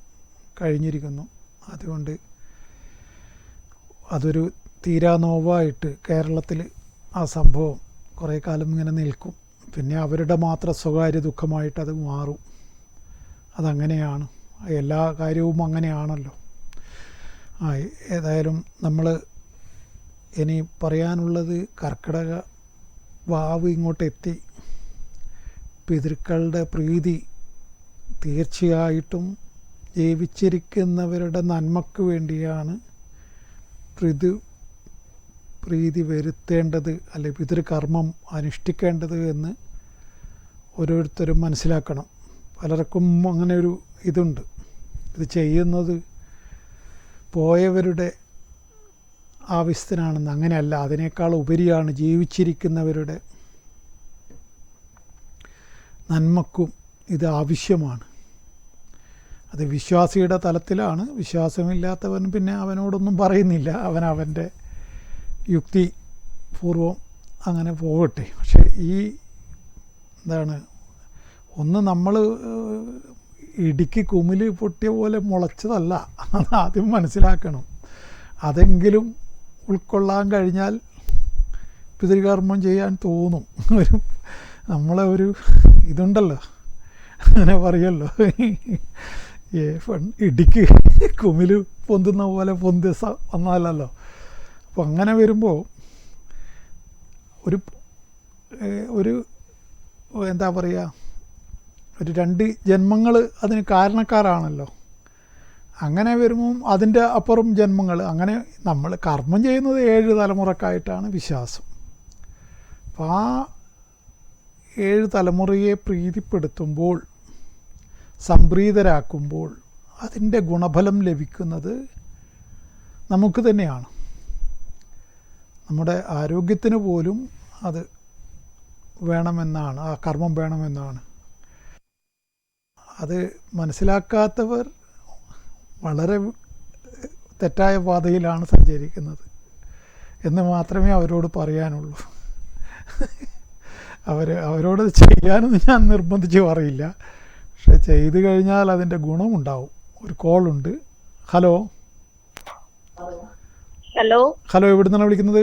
കഴിഞ്ഞിരിക്കുന്നു. അതുകൊണ്ട് അതൊരു തീരാനോവായിട്ട് കേരളത്തിൽ ആ സംഭവം കുറേ കാലം ഇങ്ങനെ നിൽക്കും. പിന്നെ അവരുടെ മാത്രം സ്വകാര്യ ദുഃഖമായിട്ടത് മാറും. അതങ്ങനെയാണ്, എല്ലാ കാര്യവും അങ്ങനെയാണല്ലോ. ഏതായാലും നമ്മൾ ഇനി പറയാനുള്ളത്, കർക്കിടക വാവ് ഇങ്ങോട്ട് എത്തി. പിതൃക്കളുടെ പ്രീതി തീർച്ചയായിട്ടും ജീവിച്ചിരിക്കുന്നവരുടെ നന്മക്ക് വേണ്ടിയാണ് പ്രീതി വരുത്തേണ്ടത്, അല്ലെ പിതൃകർമ്മം അനുഷ്ഠിക്കേണ്ടത് എന്ന് ഓരോരുത്തരും മനസ്സിലാക്കണം. പലർക്കും അങ്ങനെ ഒരു ഇതുണ്ട്. ഇത് ചെയ്യുന്നത് പോയവരുടെ ആവശ്യത്തിനാണെന്ന്. അങ്ങനെയല്ല, അതിനേക്കാൾ ഉപരിയാണ് ജീവിച്ചിരിക്കുന്നവരുടെ നന്മക്കും ഇത് ആവശ്യമാണ്. അത് വിശ്വാസിയുടെ തലത്തിലാണ്. വിശ്വാസമില്ലാത്തവൻ പിന്നെ അവനോടൊന്നും പറയുന്നില്ല. അവൻ്റെ യുക്തി പൂർവം അങ്ങനെ പോകട്ടെ. പക്ഷേ ഈ ഒന്ന് നമ്മൾ ഇടുക്കി കുമില് പൊട്ടിയ പോലെ മുളച്ചതല്ല. അതാദ്യം മനസ്സിലാക്കണം. അതെങ്കിലും ഉൾക്കൊള്ളാൻ കഴിഞ്ഞാൽ പിതൃകർമ്മം ചെയ്യാൻ തോന്നും. നമ്മളെ ഒരു ഇതുണ്ടല്ലോ, അങ്ങനെ പറയുമല്ലോ, ഇടുക്കി കുമില് പൊന്തുന്ന പോലെ പൊന്തി വന്നാലല്ലോ. അപ്പോൾ അങ്ങനെ വരുമ്പോൾ ഒരു എന്താ പറയുക, ഒരു 2 ജന്മങ്ങൾ അതിന് കാരണക്കാരാണല്ലോ. അങ്ങനെ വരുമ്പം അതിൻ്റെ അപ്പുറം ജന്മങ്ങൾ, അങ്ങനെ നമ്മൾ കർമ്മം ചെയ്യുന്നത് 7 തലമുറക്കായിട്ടാണ് വിശ്വാസം. അപ്പോൾ ആ 7 തലമുറയെ പ്രീതിപ്പെടുത്തുമ്പോൾ, സംപ്രീതരാക്കുമ്പോൾ അതിൻ്റെ ഗുണഫലം ലഭിക്കുന്നത് നമുക്ക് തന്നെയാണ്. നമ്മുടെ ആരോഗ്യത്തിന് പോലും അത് വേണമെന്നാണ്, ആ കർമ്മം വേണമെന്നാണ്. അത് മനസ്സിലാക്കാത്തവർ വളരെ തെറ്റായ പാതയിലാണ് സഞ്ചരിക്കുന്നത് എന്ന് മാത്രമേ അവരോട് പറയാനുള്ളൂ. അവരോട് ചെയ്യാനൊന്നും ഞാൻ നിർബന്ധിച്ച് പറയില്ല. പക്ഷെ ചെയ്തു കഴിഞ്ഞാൽ അതിൻ്റെ ഗുണമുണ്ടാവും. ഒരു കോളുണ്ട്. ഹലോ ഹലോ ഹലോ, എവിടെ നിന്നാണ് വിളിക്കുന്നത്?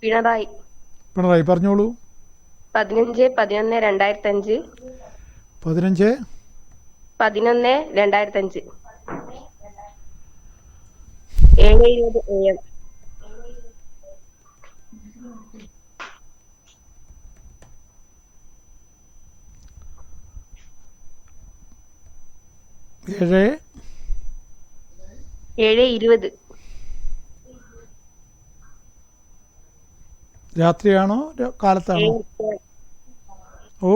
പിണറായി. പിണറായി, പറഞ്ഞോളൂ. 15/11/2005 15 11/2005 7:20 AM. ഏഴ് 7:20 രാത്രിയാണോ കാലത്താണോ? ഓ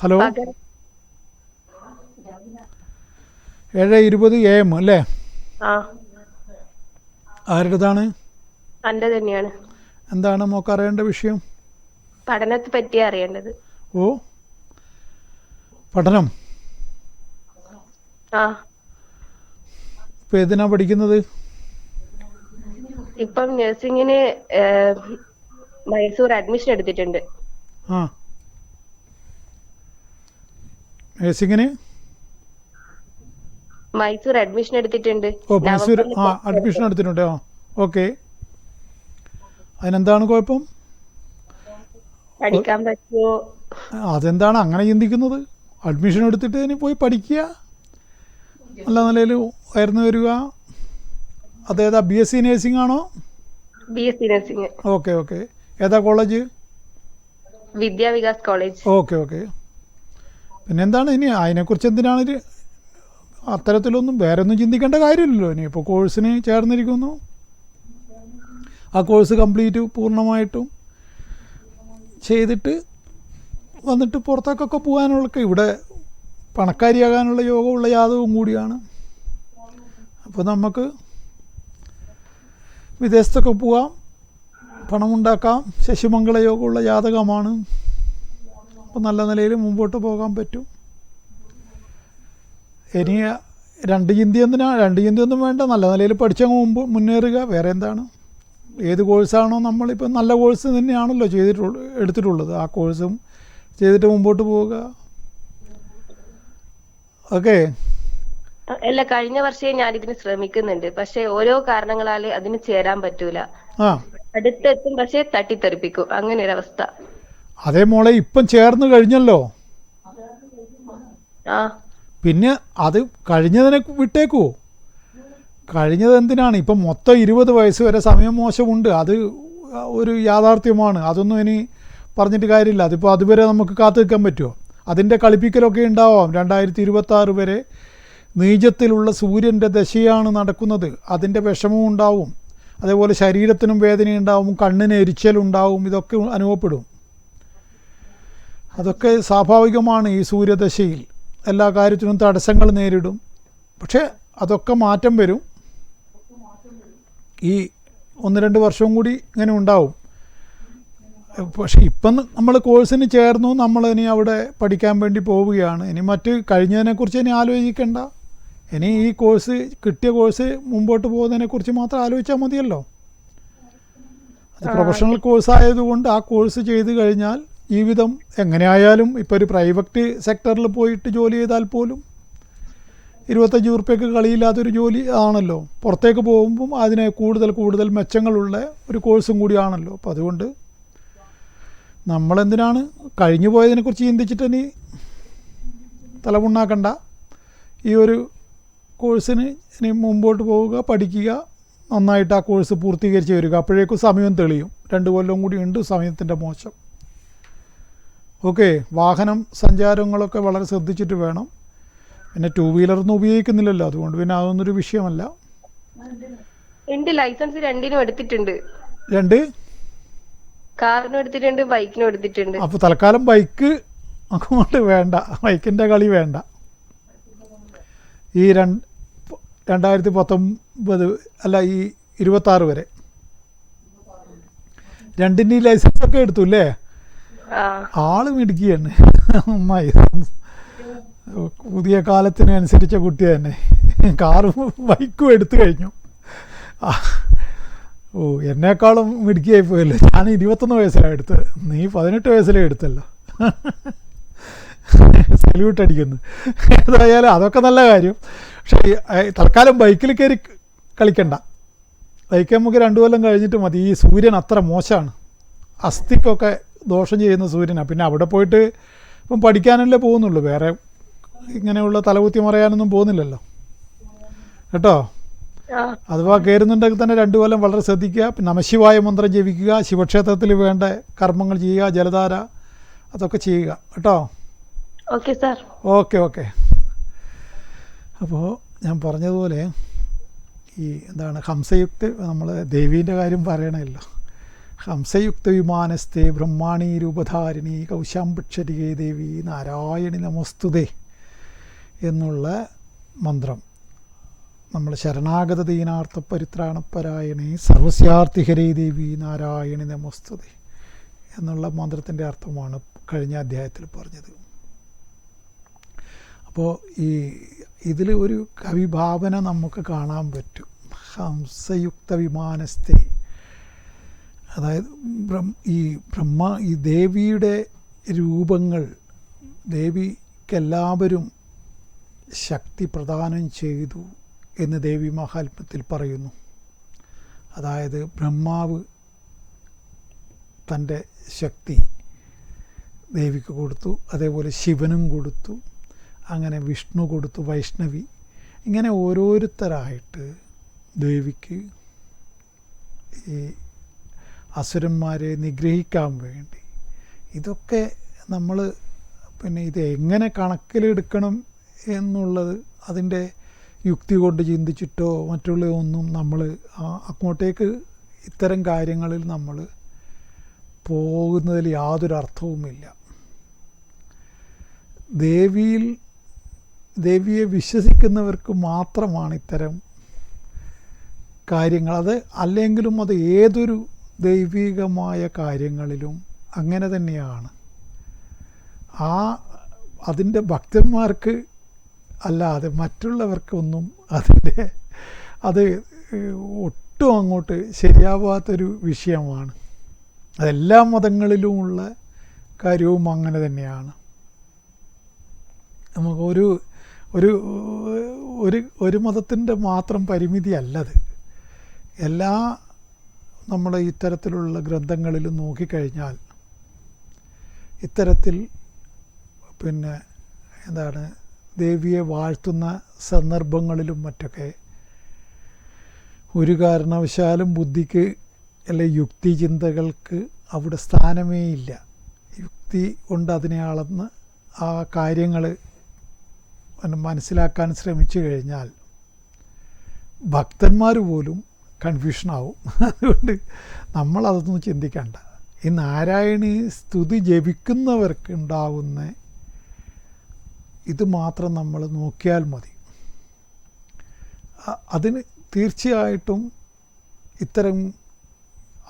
ഹലോ, പകൽ. 7:20 AM അല്ലേ? ആ, ആരുടേതാണ്? എന്റെ തന്നെയാണ്. എന്താണ് മോക്ക് അറിയേണ്ട വിഷയം? പഠനത്തെ പറ്റിയാ അറിയേണ്ടത്. ഓ, പഠനം. ആ, ഇപ്പം ഏതിനാ പഠിക്കുന്നത്? ഇപ്പം നഴ്സിംഗിന് മൈസൂർ അഡ്മിഷൻ എടുത്തിട്ടുണ്ട്. ആ, നഴ്സിങ്ങിന് മൈസൂർ അഡ്മിഷൻ എടുത്തിട്ടുണ്ട്. ഓ മൈസൂർ. നവംബറിൽ ആ, അഡ്മിഷൻ എടുത്തിട്ടുണ്ട്. ആ, ഓക്കെ. അതിനെന്താണ് കുഴപ്പം? പഠിക്കാൻ പറ്റുമോ? അതെന്താണ് അങ്ങനെ ചിന്തിക്കുന്നത്? അഡ്മിഷൻ എടുത്തിട്ട് ഇനി പോയി പഠിക്കുക, നല്ല നിലയിൽ ഉയർന്നു വരിക. അതേതാ, BSc നേഴ്സിംഗ് ആണോ? BSc nursing. Okay okay. ഏതാ college? Vidyavikas college. Okay okay. പിന്നെന്താണ് ഇനി അതിനെക്കുറിച്ച് എന്തിനാണ് അത്തരത്തിലൊന്നും വേറെ ഒന്നും ചിന്തിക്കേണ്ട കാര്യമില്ലല്ലോ. ഇനി ഇപ്പോൾ കോഴ്സിന് ചേർന്നിരിക്കുന്നു, ആ കോഴ്സ് കംപ്ലീറ്റ് പൂർണ്ണമായിട്ടും ചെയ്തിട്ട് വന്നിട്ട് പുറത്തേക്കൊക്കെ പോകാനുള്ള, ഇവിടെ പണക്കാരിയാകാനുള്ള യോഗമുള്ള ജാതകവും കൂടിയാണ്. അപ്പോൾ നമുക്ക് വിദേശത്തൊക്കെ പോവാം, പണമുണ്ടാക്കാം. ശശിമംഗള യോഗമുള്ള ജാതകമാണ്. അപ്പോൾ നല്ല നിലയിൽ മുമ്പോട്ട് പോകാൻ പറ്റും. ഇനി രണ്ട് ചിന്തയൊന്നും വേണ്ട, നല്ല നിലയിൽ പഠിച്ചങ്ങ് മുന്നേറുക. വേറെ എന്താണ്? ഏത് കോഴ്സാണോ നമ്മളിപ്പോൾ നല്ല കോഴ്സ് തന്നെയാണല്ലോ എടുത്തിട്ടുള്ളത്, ആ കോഴ്സും ചെയ്തിട്ട് മുമ്പോട്ട് പോവുക. ഓക്കെ. അല്ല, കഴിഞ്ഞ വർഷമേ ഞാനിതിന് ശ്രമിക്കുന്നുണ്ട്, പക്ഷെ ഓരോ കാരണങ്ങളാല് അതിന് ചേരാൻ പറ്റൂല. ആ, അടുത്തെത്തും പക്ഷെ തട്ടിത്തെറിപ്പിക്കും, അങ്ങനെ ഒരു അവസ്ഥ. അതേ മോളെ, ഇപ്പം ചേർന്ന് കഴിഞ്ഞല്ലോ. ആ, പിന്നെ അത് കഴിഞ്ഞതിനെ വിട്ടേക്കുവോ? കഴിഞ്ഞത് എന്തിനാണ്? ഇപ്പം മൊത്തം 20 വയസ്സ് വരെ സമയം മോശമുണ്ട്, അത് ഒരു യാഥാർത്ഥ്യമാണ്. അതൊന്നും ഇനി പറഞ്ഞിട്ട് കാര്യമില്ല. അതിപ്പോൾ അതുവരെ നമുക്ക് കാത്തു നിൽക്കാൻ പറ്റുമോ? അതിൻ്റെ കളിപ്പിക്കലൊക്കെ ഉണ്ടാവാം. 2026 വരെ നീചത്തിലുള്ള സൂര്യൻ്റെ ദശയാണ് നടക്കുന്നത്. അതിൻ്റെ വിഷമവും ഉണ്ടാവും, അതേപോലെ ശരീരത്തിനും വേദനയുണ്ടാവും, കണ്ണിന് എരിച്ചലുണ്ടാവും, ഇതൊക്കെ അനുഭവപ്പെടും. അതൊക്കെ സ്വാഭാവികമാണ്. ഈ സൂര്യദശയിൽ എല്ലാ കാര്യത്തിനും തടസ്സങ്ങൾ നേരിടും. പക്ഷേ അതൊക്കെ മാറ്റം വരും. ഈ 1-2 വർഷവും കൂടി ഇങ്ങനെ ഉണ്ടാവും. പക്ഷേ ഇപ്പം നമ്മൾ കോഴ്സിന് ചേർന്നു, നമ്മൾ ഇനി അവിടെ പഠിക്കാൻ വേണ്ടി പോവുകയാണ്. ഇനി മറ്റ് കഴിഞ്ഞതിനെക്കുറിച്ച് ഇനി ആലോചിക്കേണ്ട. ഇനി ഈ കോഴ്സ്, കിട്ടിയ കോഴ്സ് മുമ്പോട്ട് പോകുന്നതിനെക്കുറിച്ച് മാത്രം ആലോചിച്ചാൽ മതിയല്ലോ. അത് പ്രൊഫഷണൽ കോഴ്സ് ആയതുകൊണ്ട് ആ കോഴ്സ് ചെയ്ത് കഴിഞ്ഞാൽ ജീവിതം എങ്ങനെയായാലും, ഇപ്പോൾ ഒരു പ്രൈവറ്റ് സെക്ടറിൽ പോയിട്ട് ജോലി ചെയ്താൽ പോലും 25 ഉറുപ്പ്യക്ക് കളിയില്ലാത്തൊരു ജോലി ആണല്ലോ. പുറത്തേക്ക് പോകുമ്പം അതിന് കൂടുതൽ മെച്ചങ്ങളുള്ള ഒരു കോഴ്സും കൂടിയാണല്ലോ. അപ്പം അതുകൊണ്ട് നമ്മളെന്തിനാണ് കഴിഞ്ഞു പോയതിനെക്കുറിച്ച് ചിന്തിച്ചിട്ട് ഇനി തലമുണ്ടാക്കണ്ട. ഈ ഒരു കോഴ്സിന് ഇനി മുമ്പോട്ട് പോവുക, പഠിക്കുക, നന്നായിട്ട് ആ കോഴ്സ് പൂർത്തീകരിച്ച് വരിക. അപ്പോഴേക്കും സമയം തെളിയും. 2 കൊല്ലം കൂടി ഉണ്ട് സമയത്തിൻ്റെ മോശം. ഓക്കെ. വാഹനം സഞ്ചാരങ്ങളൊക്കെ വളരെ ശ്രദ്ധിച്ചിട്ട് വേണം. പിന്നെ 2 വീലറൊന്നും ഉപയോഗിക്കുന്നില്ലല്ലോ, അതുകൊണ്ട് പിന്നെ അതൊന്നൊരു വിഷയമല്ല. എന്റെ ലൈസൻസ് രണ്ടിനും എടുത്തിട്ടുണ്ട്. 2 കാറിനും എടുത്തിട്ടുണ്ട്, ബൈക്കിനും എടുത്തിട്ടുണ്ട്. അപ്പോൾ തൽക്കാലം ബൈക്ക് അങ്ങോട്ട് വേണ്ട, ബൈക്കിൻ്റെ കളി വേണ്ട. ഈ 2019 അല്ല, ഈ 26 വരെ 2ൻ്റെ ലൈസൻസൊക്കെ എടുത്തു അല്ലേ? ആള് മിടുക്കിയാണ്, നന്നായി. പുതിയ കാലത്തിനനുസരിച്ച കുട്ടി തന്നെ. കാറും ബൈക്കും എടുത്തു കഴിഞ്ഞു. ഓ, എന്നെക്കാളും മിടുക്കിയായി പോയല്ലോ. ഞാൻ 21 വയസ്സിലാണ് എടുത്തത്, നീ 18 വയസ്സിലേ എടുത്തല്ലോ. സല്യൂട്ട് അടിക്കുന്നു. ഏതായാലും അതൊക്കെ നല്ല കാര്യം. പക്ഷേ തൽക്കാലം ബൈക്കിൽ കയറി കളിക്കണ്ട. ബൈക്ക് നമുക്ക് 2 കൊല്ലം കഴിഞ്ഞിട്ട് മതി. ഈ സൂര്യൻ അത്ര മോശമാണ്, അസ്ഥിക്കൊക്കെ ദോഷം ചെയ്യുന്ന സൂര്യനാണ്. പിന്നെ അവിടെ പോയിട്ട് ഇപ്പം പഠിക്കാനല്ലേ പോകുന്നുള്ളൂ, വേറെ ഇങ്ങനെയുള്ള തലകുത്തി മറയാനൊന്നും പോകുന്നില്ലല്ലോ കേട്ടോ. അഥവാ കയറുന്നുണ്ടെങ്കിൽ തന്നെ 2 കൊല്ലം വളരെ ശ്രദ്ധിക്കുക. പിന്നെ നമശിവായ മന്ത്രം ജപിക്കുക, ശിവക്ഷേത്രത്തിൽ വേണ്ട കർമ്മങ്ങൾ ചെയ്യുക, ജലധാര അതൊക്കെ ചെയ്യുക കേട്ടോ. Okay sir. ഓക്കെ. അപ്പോൾ ഞാൻ പറഞ്ഞതുപോലെ ഈ എന്താണ് ഹംസയുക്ത, നമ്മൾ ദേവീൻ്റെ കാര്യം പറയണമല്ലോ. ഹംസയുക്ത വിമാനസ്ഥേ ബ്രഹ്മാണി രൂപധാരിണി കൗശാംബക്ഷരികേ ദേവി നാരായണി നമസ്തുതേ എന്നുള്ള മന്ത്രം നമ്മൾ ശരണാഗത ദീനാർത്ഥ പരിത്രാണപരായണി സർവസ്യാർത്ഥിഹരേ ദേവി നാരായണി നമസ്തുതേ എന്നുള്ള മന്ത്രത്തിൻ്റെ അർത്ഥമാണ് കഴിഞ്ഞ അധ്യായത്തിൽ പറഞ്ഞത്. അപ്പോൾ ഇതിൽ ഒരു കവിഭാവന നമുക്ക് കാണാൻ പറ്റും. ഹംസയുക്ത വിമാനസ്ഥേ, അതായത് ഈ ദേവിയുടെ രൂപങ്ങൾ ദേവിക്കെല്ലാവരും ശക്തി പ്രദാനം ചെയ്തു എന്ന് ദേവി മഹാത്മ്യത്തിൽ പറയുന്നു. അതായത് ബ്രഹ്മാവ് തൻ്റെ ശക്തി ദേവിക്ക് കൊടുത്തു, അതേപോലെ ശിവനും കൊടുത്തു, അങ്ങനെ വിഷ്ണു കൊടുത്തു, വൈഷ്ണവി, ഇങ്ങനെ ഓരോരുത്തരായിട്ട് ദേവിക്ക് ഈ അസുരന്മാരെ നിഗ്രഹിക്കാൻ വേണ്ടി. ഇതൊക്കെ നമ്മൾ പിന്നെ ഇത് എങ്ങനെ കണക്കിലെടുക്കണം എന്നുള്ളത് അതിൻ്റെ യുക്തി കൊണ്ട് ചിന്തിച്ചിട്ടോ മറ്റുള്ളതൊന്നും നമ്മൾ അങ്ങോട്ടേക്ക് ഇത്തരം കാര്യങ്ങളിൽ നമ്മൾ പോകുന്നതിൽ യാതൊരു അർത്ഥവുമില്ല. ദേവിയെ വിശ്വസിക്കുന്നവർക്ക് മാത്രമാണ് ഇത്തരം കാര്യങ്ങൾ. അത് അല്ലെങ്കിലും അത് ഏതൊരു ദൈവികമായ കാര്യങ്ങളിലും അങ്ങനെ തന്നെയാണ്. അതിൻ്റെ ഭക്തന്മാർക്ക് അല്ലാതെ മറ്റുള്ളവർക്കൊന്നും അത് ഒട്ടും അങ്ങോട്ട് ശരിയാവാത്തൊരു വിഷയമാണ്. അതെല്ലാ മതങ്ങളിലുമുള്ള കാര്യവും അങ്ങനെ തന്നെയാണ്. നമുക്ക് ഒരു മതത്തിൻ്റെ മാത്രം പരിമിതി അല്ലത്. എല്ലാ നമ്മുടെ ഇത്തരത്തിലുള്ള ഗ്രന്ഥങ്ങളിലും നോക്കിക്കഴിഞ്ഞാൽ ഇത്തരത്തിൽ പിന്നെ എന്താണ് ദേവിയെ വാഴ്ത്തുന്ന സന്ദർഭങ്ങളിലും മറ്റൊക്കെ ഒരു കാരണവശാലും ബുദ്ധിക്ക് അല്ലെ യുക്തി ചിന്തകൾക്ക് അവിടെ സ്ഥാനമേ ഇല്ല. യുക്തി കൊണ്ട് അതിനെ അളന്ന് ആ കാര്യങ്ങൾ മനസ്സിലാക്കാൻ ശ്രമിച്ചു കഴിഞ്ഞാൽ ഭക്തന്മാർ പോലും കൺഫ്യൂഷനാവും. അതുകൊണ്ട് നമ്മളതൊന്നും ചിന്തിക്കണ്ട. ഈ നാരായണീ സ്തുതി ജപിക്കുന്നവർക്ക് ഉണ്ടാവുന്ന ഇത് മാത്രം നമ്മൾ നോക്കിയാൽ മതി. അതിന് തീർച്ചയായിട്ടും ഇത്തരം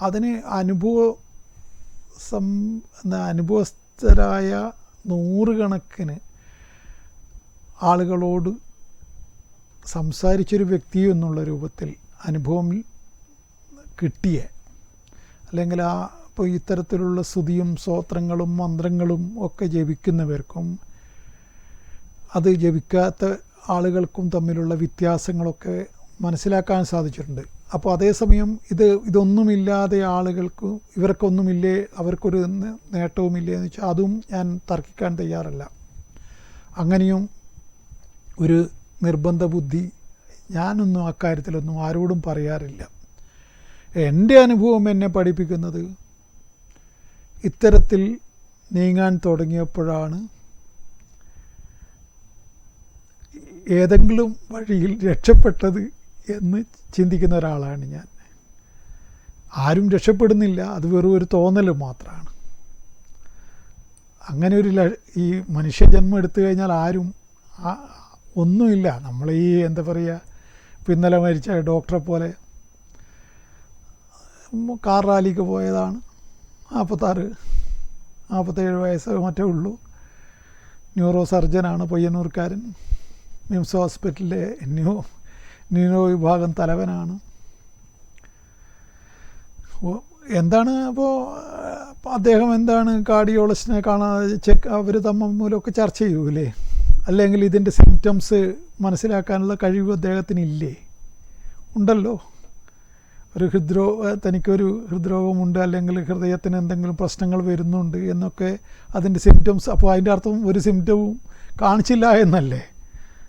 അതിന് അനുഭവസ്ഥരായ നൂറുകണക്കിന് ആളുകളോട് സംസാരിച്ചൊരു വ്യക്തി എന്നുള്ള രൂപത്തിൽ അനുഭവം കിട്ടിയ, അല്ലെങ്കിൽ ഇപ്പോൾ ഇത്തരത്തിലുള്ള സ്തുതിയും സ്തോത്രങ്ങളും മന്ത്രങ്ങളും ഒക്കെ ജപിക്കുന്നവർക്കും അത് ജപിക്കാത്ത ആളുകൾക്കും തമ്മിലുള്ള വ്യത്യാസങ്ങളൊക്കെ മനസ്സിലാക്കാൻ സാധിച്ചിട്ടുണ്ട്. അപ്പോൾ അതേസമയം ഇതൊന്നുമില്ലാതെ ആളുകൾക്ക് ഇവർക്കൊന്നുമില്ലേ, അവർക്കൊരു നേട്ടവുമില്ലേ എന്ന് വെച്ചാൽ അതും ഞാൻ തർക്കിക്കാൻ തയ്യാറല്ല. അങ്ങനെയും ഒരു നിർബന്ധ ബുദ്ധി ഞാനൊന്നും അക്കാര്യത്തിലൊന്നും ആരോടും പറയാറില്ല. എൻ്റെ അനുഭവം എന്നെ പഠിപ്പിക്കുന്നത് ഇത്തരത്തിൽ നീങ്ങാൻ തുടങ്ങിയപ്പോഴാണ് ഏതെങ്കിലും വഴിയിൽ രക്ഷപ്പെട്ടത് എന്ന് ചിന്തിക്കുന്ന ഒരാളാണ് ഞാൻ. ആരും രക്ഷപ്പെടുന്നില്ല, അത് വെറും ഒരു തോന്നൽ മാത്രമാണ്. അങ്ങനെ ഈ മനുഷ്യജന്മം എടുത്തു കഴിഞ്ഞാൽ ആരും ഒന്നുമില്ല. നമ്മൾ എന്താ പറയുക, ഇന്നലെ മരിച്ച ഡോക്ടറെ പോലെ കാർ റാലിക്ക് പോയതാണ്, 46-47 വയസ്സ് മറ്റേ ഉള്ളൂ, ന്യൂറോ സർജനാണ്, പയ്യന്നൂർക്കാരൻ, മിംസ് ഹോസ്പിറ്റലിലെ ന്യൂറോ വിഭാഗം തലവനാണ്. എന്താണ് അപ്പോൾ അദ്ദേഹം എന്താണ് കാർഡിയോളജിസ്റ്റിനെ കാണാതെ ചെക്ക് അവർ തമ്മിലൊക്കെ ചർച്ച ചെയ്യൂലേ? അല്ലെങ്കിൽ ഇതിൻ്റെ സിംറ്റംസ് മനസ്സിലാക്കാനുള്ള കഴിവ് അദ്ദേഹത്തിനില്ലേ? ഉണ്ടല്ലോ. തനിക്കൊരു ഹൃദ്രോഗമുണ്ട്, അല്ലെങ്കിൽ ഹൃദയത്തിന് എന്തെങ്കിലും പ്രശ്നങ്ങൾ വരുന്നുണ്ട് എന്നൊക്കെ അതിൻ്റെ സിംറ്റംസ്. അപ്പോൾ അതിൻ്റെ അർത്ഥം ഒരു സിംറ്റവും കാണിച്ചില്ല എന്നല്ലേ?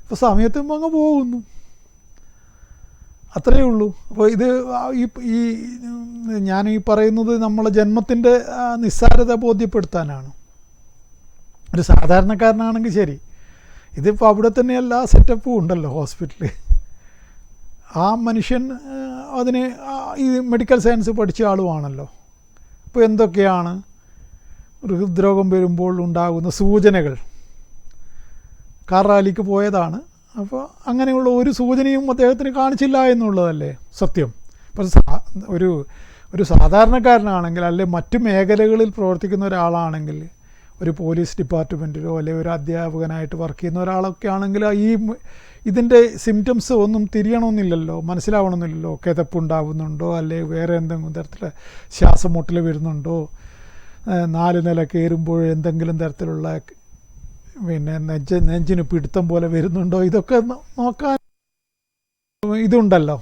അപ്പോൾ സമയത്തുമ്പോൾ അങ്ങ് പോകുന്നു, അത്രയേ ഉള്ളൂ. അപ്പോൾ ഇത് ഈ ഞാൻ ഈ പറയുന്നത് നമ്മളെ ജന്മത്തിൻ്റെ നിസ്സാരത ബോധ്യപ്പെടുത്താനാണ്. ഒരു സാധാരണക്കാരനാണെങ്കിൽ ശരി, ഇതിപ്പോൾ അവിടെ തന്നെ എല്ലാ സെറ്റപ്പും ഉണ്ടല്ലോ ഹോസ്പിറ്റലിൽ. ആ മനുഷ്യൻ അതിന് ഈ മെഡിക്കൽ സയൻസ് പഠിച്ച ആളുമാണല്ലോ. അപ്പോൾ എന്തൊക്കെയാണ് ഒരു ഹൃദ്രോഗം വരുമ്പോൾ ഉണ്ടാകുന്ന സൂചനകൾ? കാർ റാലിക്ക് പോയതാണ്, അപ്പോൾ അങ്ങനെയുള്ള ഒരു സൂചനയും അദ്ദേഹത്തിന് കാണിച്ചില്ല എന്നുള്ളതല്ലേ സത്യം. ഇപ്പോൾ ഒരു സാധാരണക്കാരനാണെങ്കിൽ, അല്ലെ മറ്റു മേഖലകളിൽ പ്രവർത്തിക്കുന്ന ഒരാളാണെങ്കിൽ, ഒരു പോലീസ് ഡിപ്പാർട്ട്മെൻറ്റിലോ അല്ലെങ്കിൽ ഒരു അധ്യാപകനായിട്ട് വർക്ക് ചെയ്യുന്ന ഒരാളൊക്കെ ആണെങ്കിൽ ഇതിൻ്റെ സിംറ്റംസ് ഒന്നും തിരിയണമെന്നില്ലല്ലോ, മനസ്സിലാവണമെന്നില്ലല്ലോ. കിതപ്പുണ്ടാവുന്നുണ്ടോ, അല്ലെങ്കിൽ വേറെ എന്തെങ്കിലും തരത്തിലുള്ള ശ്വാസം മുട്ടൽ വരുന്നുണ്ടോ, 4 നില കയറുമ്പോൾ എന്തെങ്കിലും തരത്തിലുള്ള പിന്നെ നെഞ്ചിന് പിടുത്തം പോലെ വരുന്നുണ്ടോ, ഇതൊക്കെ നോക്കാൻ ഇതുണ്ടല്ലോ.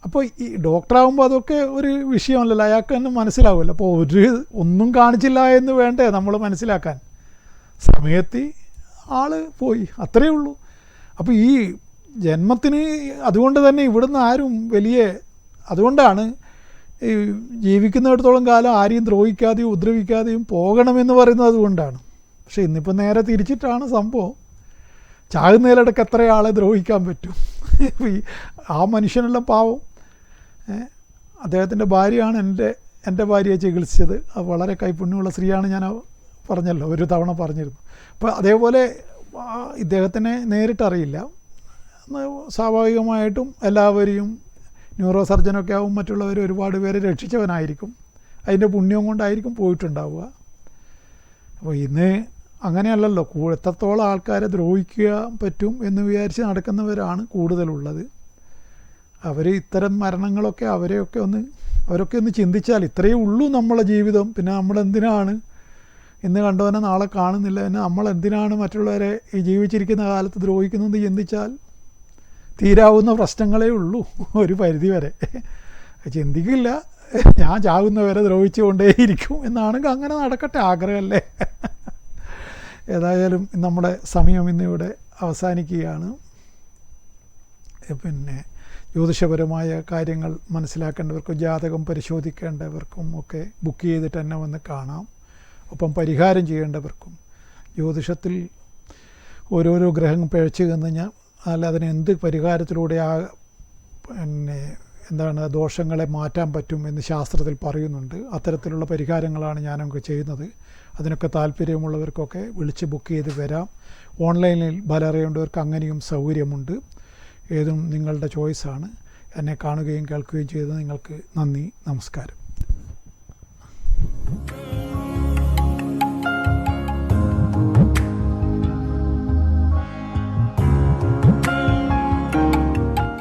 അപ്പോൾ ഈ ഡോക്ടറാകുമ്പോൾ അതൊക്കെ ഒരു വിഷയമല്ലല്ലോ, അയാൾക്ക് തന്നെ മനസ്സിലാവുമല്ലോ. അപ്പോൾ ഒന്നും കാണിച്ചില്ല എന്ന് വേണ്ടേ നമ്മൾ മനസ്സിലാക്കാൻ? സമയത്ത് ആൾ പോയി, അത്രയേ ഉള്ളൂ. അപ്പോൾ ഈ ജന്മത്തിന് അതുകൊണ്ട് തന്നെ ഇവിടുന്ന് ആരും അതുകൊണ്ടാണ് ഈ ജീവിക്കുന്നിടത്തോളം കാലം ആരെയും ദ്രോഹിക്കാതെയും ഉപദ്രവിക്കാതെയും പോകണമെന്ന് പറയുന്നത് അതുകൊണ്ടാണ്. പക്ഷേ ഇന്നിപ്പോൾ നേരെ തിരിച്ചിട്ടാണ് സംഭവം. ചാകുന്നതിലിടയ്ക്ക് എത്ര ആളെ ദ്രോഹിക്കാൻ പറ്റും? ആ മനുഷ്യനെല്ലാം പാവം. അദ്ദേഹത്തിൻ്റെ ഭാര്യയാണ് എൻ്റെ ഭാര്യയെ ചികിത്സിച്ചത്. അത് വളരെ കൈപ്പുണ്യമുള്ള സ്ത്രീയാണ്, ഞാൻ പറഞ്ഞല്ലോ, ഒരു തവണ പറഞ്ഞിരുന്നു. അപ്പോൾ അതേപോലെ ഇദ്ദേഹത്തിനെ നേരിട്ടറിയില്ല. സ്വാഭാവികമായിട്ടും എല്ലാവരെയും ന്യൂറോ സർജനൊക്കെ ആവും മറ്റുള്ളവർ ഒരുപാട് പേരെ രക്ഷിച്ചവനായിരിക്കും. അതിൻ്റെ പുണ്യം കൊണ്ടായിരിക്കും പോയിട്ടുണ്ടാവുക. അപ്പോൾ ഇന്ന് അങ്ങനെയല്ലല്ലോ. എത്രത്തോളം ആൾക്കാരെ ദ്രോഹിക്കാൻ പറ്റും എന്ന് വിചാരിച്ച് നടക്കുന്നവരാണ് കൂടുതലുള്ളത്. അവർ ഇത്തരം മരണങ്ങളൊക്കെ അവരൊക്കെ ഒന്ന് ചിന്തിച്ചാൽ, ഇത്രയേ ഉള്ളൂ നമ്മളെ ജീവിതം. പിന്നെ നമ്മളെന്തിനാണ് ഇന്ന് കണ്ടവനെ നാളെ കാണുന്നില്ല, പിന്നെ നമ്മളെന്തിനാണ് മറ്റുള്ളവരെ ഈ ജീവിച്ചിരിക്കുന്ന കാലത്ത് ദ്രോഹിക്കുന്നത് ചിന്തിച്ചാൽ തീരാവുന്ന പ്രശ്നങ്ങളേ ഉള്ളൂ ഒരു പരിധി വരെ. ചിന്തിക്കില്ല, ഞാൻ ചാകുന്നവരെ ദ്രോഹിച്ചുകൊണ്ടേയിരിക്കും എന്നാണെങ്കിൽ അങ്ങനെ നടക്കട്ടെ, ആഗ്രഹമല്ലേ. ഏതായാലും നമ്മുടെ സമയം ഇന്നിവിടെ അവസാനിക്കുകയാണ്. പിന്നെ ജ്യോതിഷപരമായ കാര്യങ്ങൾ മനസ്സിലാക്കേണ്ടവർക്കും ജാതകം പരിശോധിക്കേണ്ടവർക്കും ഒക്കെ ബുക്ക് ചെയ്തിട്ട് തന്നെ വന്ന് കാണാം. ഒപ്പം പരിഹാരം ചെയ്യേണ്ടവർക്കും ജ്യോതിഷത്തിൽ ഓരോരോ ഗ്രഹം പിഴച്ചു കഴിഞ്ഞാൽ അതിന് എന്ത് പരിഹാരത്തിലൂടെ ദോഷങ്ങളെ മാറ്റാൻ പറ്റും എന്ന് ശാസ്ത്രത്തിൽ പറയുന്നുണ്ട്. അത്തരത്തിലുള്ള പരിഹാരങ്ങളാണ് ഞാനൊക്കെ ചെയ്യുന്നത്. അതിനൊക്കെ താല്പര്യമുള്ളവർക്കൊക്കെ വിളിച്ച് ബുക്ക് ചെയ്ത് വരാം. ഓൺലൈനിൽ ബലറിയേണ്ടവർക്ക് അങ്ങനെയും സൗകര്യമുണ്ട്. ഏതും നിങ്ങളുടെ ചോയ്സാണ്. എന്നെ കാണുകയും കേൾക്കുകയും ചെയ്തത് നിങ്ങൾക്ക് നന്ദി, നമസ്കാരം.